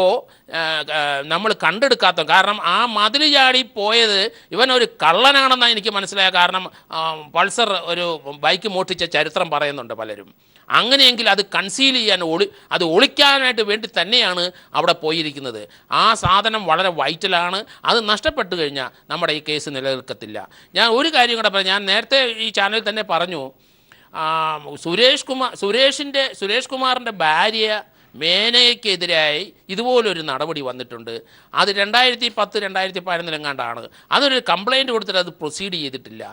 നമ്മൾ കണ്ടെടുക്കാത്ത കാരണം ആ മതിൽ ചാടി പോയത് ഇവനൊരു കള്ളനാണെന്നാണ് എനിക്ക് മനസ്സിലായത്. കാരണം പൾസർ ഒരു ബൈക്ക് മോഷ്ടിച്ച ചരിത്രം പറയുന്നുണ്ട് പലരും. അങ്ങനെയെങ്കിൽ അത് കൺസീൽ ചെയ്യാൻ അത് ഒളിക്കാനായിട്ട് വേണ്ടി തന്നെയാണ് അവിടെ പോയിരിക്കുന്നത്. ആ സാധനം വളരെ വൈറ്റലാണ്. അത് നഷ്ടപ്പെട്ടു കഴിഞ്ഞാൽ നമ്മുടെ ഈ കേസ് നിലനിൽക്കത്തില്ല. ഞാൻ ഒരു കാര്യം കൂടെ പറയാം. ഞാൻ നേരത്തെ ഈ ചാനലിൽ തന്നെ പറഞ്ഞു, സുരേഷ് കുമാറിൻ്റെ ഭാര്യ മേനയ്ക്കെതിരായി ഇതുപോലൊരു നടപടി വന്നിട്ടുണ്ട്. അത് 2010-2011 അതൊരു കംപ്ലയിൻറ്റ് കൊടുത്തിട്ട് അത് പ്രൊസീഡ് ചെയ്തിട്ടില്ല.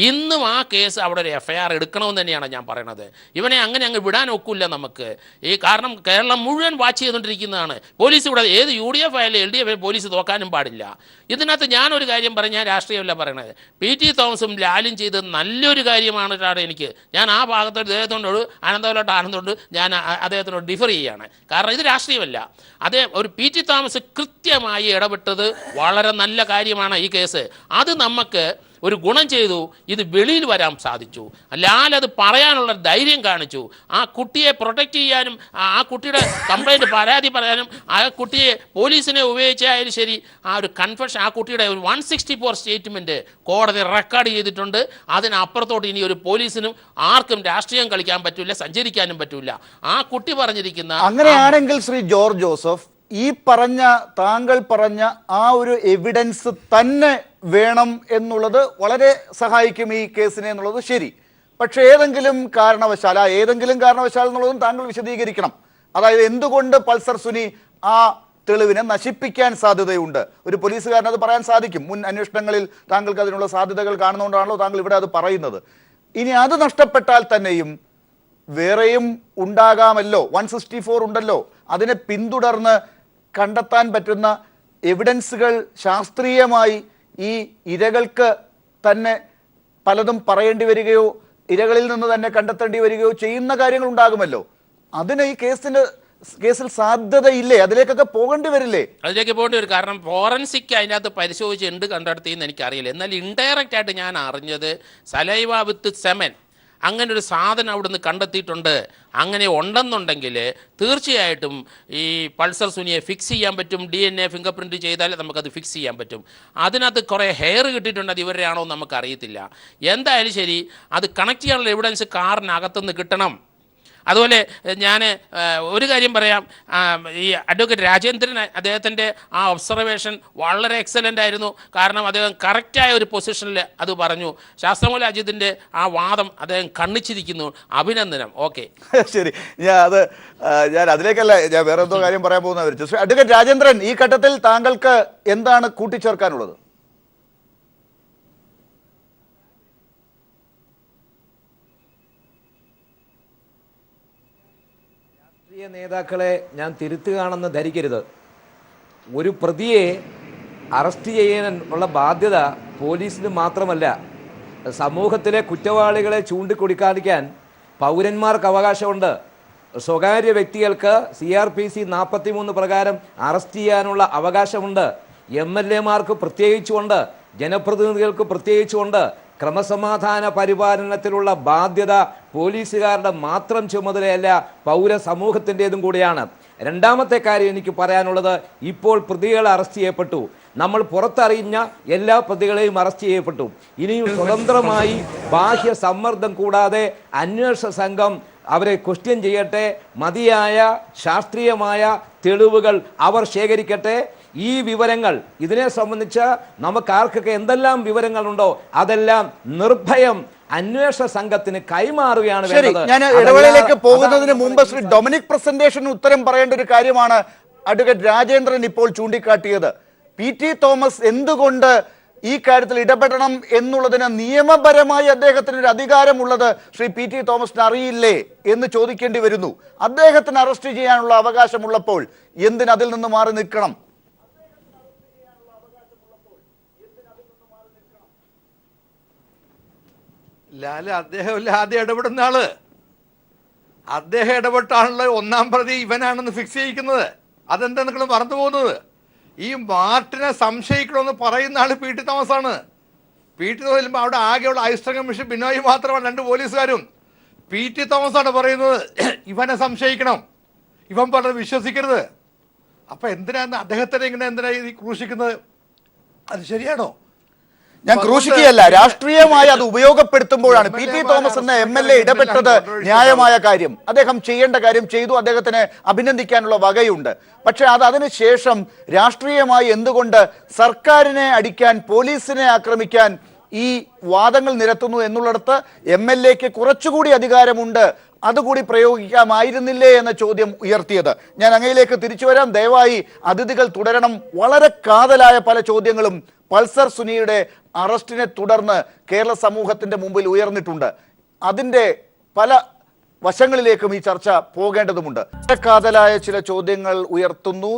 ഇന്നും ആ കേസ് അവിടെ ഒരു FIR എടുക്കണമെന്ന് തന്നെയാണ് ഞാൻ പറയണത്. ഇവനെ അങ്ങ് വിടാൻ ഒക്കില്ല നമുക്ക്. ഈ കാരണം കേരളം മുഴുവൻ വാച്ച് ചെയ്തുകൊണ്ടിരിക്കുന്നതാണ്. പോലീസ് ഇവിടെ ഏത് UDF ആയാലും LDF പോലീസ് നോക്കാനും പാടില്ല. ഇതിനകത്ത് ഞാനൊരു കാര്യം പറഞ്ഞ് ഞാൻ രാഷ്ട്രീയമല്ല പറയണത്. PT തോമസും ലാലും ചെയ്തത് നല്ലൊരു കാര്യമാണ്. എനിക്ക് ഞാൻ ആ ഭാഗത്തോട് അദ്ദേഹത്തോട് ആനന്ദോട് ഞാൻ അദ്ദേഹത്തിനോട് ഡിഫർ ചെയ്യുകയാണ്. കാരണം ഇത് രാഷ്ട്രീയമല്ല. അതേ ഒരു PT തോമസ് കൃത്യമായി ഇടപെട്ടത് വളരെ നല്ല കാര്യമാണ് ഈ കേസ്. അത് നമുക്ക് ഒരു ഗുണം ചെയ്തു. ഇത് വെളിയിൽ വരാൻ സാധിച്ചു. ലാൽ അത് പറയാനുള്ള ധൈര്യം കാണിച്ചു. ആ കുട്ടിയെ പ്രൊട്ടക്റ്റ് ചെയ്യാനും ആ കുട്ടിയുടെ കംപ്ലൈൻറ്റ് പരാതി പറയാനും ആ കുട്ടിയെ പോലീസിനെ ഉപയോഗിച്ചായാലും ശരി, ആ ഒരു കൺഫെഷൻ ആ കുട്ടിയുടെ ഒരു 164 സ്റ്റേറ്റ്മെൻറ്റ് കോടതി റെക്കോർഡ് ചെയ്തിട്ടുണ്ട്. അതിനപ്പുറത്തോട്ട് ഇനി ഒരു പോലീസിനും ആർക്കും രാഷ്ട്രീയം കളിക്കാൻ പറ്റില്ല, സഞ്ചരിക്കാനും പറ്റില്ല. ആ കുട്ടി പറഞ്ഞിരിക്കുന്ന അങ്ങനെയാണെങ്കിൽ ശ്രീ ജോർജ് ജോസഫ്, ഈ താങ്കൾ പറഞ്ഞ ആ ഒരു എവിഡൻസ് തന്നെ വേണം എന്നുള്ളത് വളരെ സഹായിക്കും ഈ കേസിനെ എന്നുള്ളത് ശരി. പക്ഷേ ഏതെങ്കിലും കാരണവശാൽ എന്നുള്ളതും താങ്കൾ വിശദീകരിക്കണം. അതായത് എന്തുകൊണ്ട് പൾസർ സുനി ആ തെളിവിനെ നശിപ്പിക്കാൻ സാധ്യതയുണ്ട്? ഒരു പോലീസുകാരൻ അത് പറയാൻ സാധിക്കും. മുൻ അന്വേഷണങ്ങളിൽ താങ്കൾക്ക് അതിനുള്ള സാധ്യതകൾ കാണുന്നതുകൊണ്ടാണല്ലോ താങ്കൾ ഇവിടെ അത് പറയുന്നത്. ഇനി അത് നഷ്ടപ്പെട്ടാൽ തന്നെയും വേറെയും ഉണ്ടാകാമല്ലോ. 164 ഉണ്ടല്ലോ. അതിനെ പിന്തുടർന്ന് കണ്ടെത്താൻ പറ്റുന്ന എവിഡൻസുകൾ ശാസ്ത്രീയമായി ഈ ഇരകൾക്ക് തന്നെ പലതും പറയേണ്ടി വരികയോ ഇരകളിൽ നിന്ന് തന്നെ കണ്ടെത്തേണ്ടി വരികയോ ചെയ്യുന്ന കാര്യങ്ങൾ ഉണ്ടാകുമല്ലോ. അതിന് ഈ കേസിൽ സാധ്യതയില്ലേ? അതിലേക്കൊക്കെ പോകേണ്ടി വരില്ലേ? അതിലേക്ക് പോകേണ്ടി വരും. കാരണം ഫോറൻസിക് അതിനകത്ത് പരിശോധിച്ച് എന്ത് കണ്ടെടുത്തിയെന്ന് എനിക്കറിയില്ല. എന്നാൽ ഇൻഡയറക്റ്റ് ആയിട്ട് ഞാൻ അറിഞ്ഞത് സലൈവ വിത്ത് സെമൻ അങ്ങനെ ഒരു സാധനം അവിടുന്ന് കണ്ടെത്തിയിട്ടുണ്ട്. അങ്ങനെ ഉണ്ടെന്നുണ്ടെങ്കിൽ തീർച്ചയായിട്ടും ഈ പൾസർ സുനിയെ ഫിക്സ് ചെയ്യാൻ പറ്റും. DNA ഫിംഗർ പ്രിൻറ്റ് ചെയ്താൽ നമുക്കത് ഫിക്സ് ചെയ്യാൻ പറ്റും. അതിനകത്ത് കുറേ ഹെയർ കിട്ടിയിട്ടുണ്ട്. അത് ഇവരുടെ ആണോ നമുക്കറിയത്തില്ല. എന്തായാലും ശരി, അത് കണക്ട് ചെയ്യാനുള്ള എവിഡൻസ് കാറിനകത്തുനിന്ന് കിട്ടണം. അതുപോലെ ഞാൻ ഒരു കാര്യം പറയാം, ഈ അഡ്വക്കേറ്റ് രാജേന്ദ്രൻ അദ്ദേഹത്തിൻ്റെ ആ ഒബ്സർവേഷൻ വളരെ എക്സലൻ്റ് ആയിരുന്നു. കാരണം അദ്ദേഹം കറക്റ്റായ ഒരു പൊസിഷനിൽ അത് പറഞ്ഞു. ശാസ്ത്രമൂല അജിത്തിൻ്റെ ആ വാദം അദ്ദേഹം കണ്ണിച്ചിരിക്കുന്നു. അഭിനന്ദനം. ഓക്കെ, ശരി. ഞാൻ അതിലേക്കല്ല, ഞാൻ വേറെ എന്തോ കാര്യം പറയാൻ പോകുന്ന. അഡ്വക്കേറ്റ് രാജേന്ദ്രൻ, ഈ ഘട്ടത്തിൽ താങ്കൾക്ക് എന്താണ് കൂട്ടിച്ചേർക്കാനുള്ളത്? രാഷ്ട്രീയ നേതാക്കളെ ഞാൻ തിരുത്തുകയാണെന്ന് ധരിക്കരുത്. ഒരു പ്രതിയെ അറസ്റ്റ് ചെയ്യാനുള്ള ബാധ്യത പോലീസിന് മാത്രമല്ല, സമൂഹത്തിലെ കുറ്റവാളികളെ ചൂണ്ടിക്കൊടുക്കാതിരിക്കാൻ പൗരന്മാർക്ക് അവകാശമുണ്ട്. സ്വകാര്യ വ്യക്തികൾക്ക് CRPC 43 പ്രകാരം അറസ്റ്റ് ചെയ്യാനുള്ള അവകാശമുണ്ട്. MLA-മാർക്ക് പ്രത്യേകിച്ചുകൊണ്ട്, ജനപ്രതിനിധികൾക്ക് പ്രത്യേകിച്ചുകൊണ്ട്. ക്രമസമാധാന പരിപാലനത്തിലുള്ള ബാധ്യത പോലീസുകാരുടെ മാത്രം ചുമതലയല്ല, പൗരസമൂഹത്തിൻ്റെതും കൂടിയാണ്. രണ്ടാമത്തെ കാര്യം എനിക്ക് പറയാനുള്ളത്, ഇപ്പോൾ പ്രതികൾ അറസ്റ്റ് ചെയ്യപ്പെട്ടു. നമ്മൾ പുറത്തറിഞ്ഞ എല്ലാ പ്രതികളെയും അറസ്റ്റ് ചെയ്യപ്പെട്ടു. ഇനിയും സ്വതന്ത്രമായി ബാഹ്യ സമ്മർദ്ദം കൂടാതെ അന്വേഷണ സംഘം അവരെ ക്വസ്റ്റ്യൻ ചെയ്യട്ടെ. മതിയായ ശാസ്ത്രീയമായ തെളിവുകൾ അവർ ശേഖരിക്കട്ടെ. ഈ വിവരങ്ങൾ, ഇതിനെ സംബന്ധിച്ച് നമുക്ക് ആർക്കൊക്കെ എന്തെല്ലാം വിവരങ്ങളുണ്ടോ അതെല്ലാം നിർഭയം അന്വേഷണ സംഘത്തിന് കൈമാറുകയാണ് വേണ്ടത്. ഞാൻ ഇടവേളയിലേക്ക് പോകുന്നതിന് മുമ്പ് ശ്രീ ഡൊമിനിക് പ്രസന്റേഷൻ ഉത്തരം പറയേണ്ട ഒരു കാര്യമാണ് അഡ്വക്കേറ്റ് രാജേന്ദ്രൻ ഇപ്പോൾ ചൂണ്ടിക്കാട്ടിയത്. PT തോമസ് എന്തുകൊണ്ട് ഈ കാര്യത്തിൽ ഇടപെടണം എന്നുള്ളതിന് നിയമപരമായി അദ്ദേഹത്തിന് ഒരു അധികാരമുള്ളത് ശ്രീ PT തോമസിന് അറിയില്ലേ എന്ന് ചോദിക്കേണ്ടി വരുന്നു. അദ്ദേഹത്തിന് അറസ്റ്റ് ചെയ്യാനുള്ള അവകാശമുള്ളപ്പോൾ എന്തിന് അതിൽ നിന്ന് മാറി നിൽക്കണം? അദ്ദേഹമല്ല ആദ്യം ഇടപെടുന്ന ആള്. അദ്ദേഹം ഇടപെട്ടാണല്ലോ ഒന്നാം പ്രതി ഇവനാണെന്ന് ഫിക്സ് ചെയ്യിക്കുന്നത്. അതെന്താ നിങ്ങൾ മറന്നു പോകുന്നത്? ഈ മാർട്ടിനെ സംശയിക്കണമെന്ന് പറയുന്ന ആള് PT തോമസ് ആണ്. PT തോമസ് ചെല്ലുമ്പോൾ അവിടെ ആകെയുള്ള അസിസ്റ്റന്റ് കമ്മീഷൻ ബിനോയ് മാത്രമാണ്, 2 പോലീസുകാരും. PT തോമസ് ആണ് പറയുന്നത് ഇവനെ സംശയിക്കണം, ഇവൻ പറഞ്ഞത് വിശ്വസിക്കരുത്. അപ്പൊ എന്തിനാന്ന് അദ്ദേഹത്തിനെ ഇങ്ങനെ എന്തിനാ ഈ ക്രൂശിക്കുന്നത്? അത് ശരിയാണോ? ഞാൻ ക്രൂശിക്കുകയല്ല, രാഷ്ട്രീയമായി അത് ഉപയോഗപ്പെടുത്തുമ്പോഴാണ്. PT തോമസ് എന്ന MLA ഇടപെട്ടത് ന്യായമായ കാര്യം, അദ്ദേഹം ചെയ്യേണ്ട കാര്യം ചെയ്തു, അദ്ദേഹത്തിന് അഭിനന്ദിക്കാനുള്ള വകയുണ്ട്. പക്ഷെ അതിനുശേഷം രാഷ്ട്രീയമായി എന്തുകൊണ്ട് സർക്കാരിനെ അടിക്കാൻ, പോലീസിനെ ആക്രമിക്കാൻ ഈ വാദങ്ങൾ നിരത്തുന്നു എന്നുള്ളിടത്ത് MLA-ക്ക് കുറച്ചുകൂടി അധികാരമുണ്ട്, അതുകൂടി പ്രയോഗിക്കാമായിരുന്നില്ലേ എന്ന ചോദ്യം ഉയർത്തിയത്. ഞാൻ അങ്ങയിലേക്ക് തിരിച്ചു വരാം. ദയവായി അതിഥികൾ തുടരണം. വളരെ കാതലായ പല ചോദ്യങ്ങളും പൾസർ സുനിയുടെ അറസ്റ്റിനെ തുടർന്ന് കേരള സമൂഹത്തിന്റെ മുമ്പിൽ ഉയർന്നിട്ടുണ്ട്. അതിൻ്റെ പല വശങ്ങളിലേക്കും ഈ ചർച്ച പോകേണ്ടതുമുണ്ട്. കാതലായ ചില ചോദ്യങ്ങൾ ഉയർത്തുന്നു.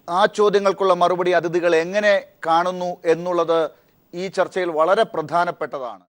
ആ ചോദ്യങ്ങൾക്കുള്ള മറുപടി അതിഥികൾ എങ്ങനെ കാണുന്നു എന്നുള്ളത് ഈ ചർച്ചയിൽ വളരെ പ്രധാനപ്പെട്ടതാണ്.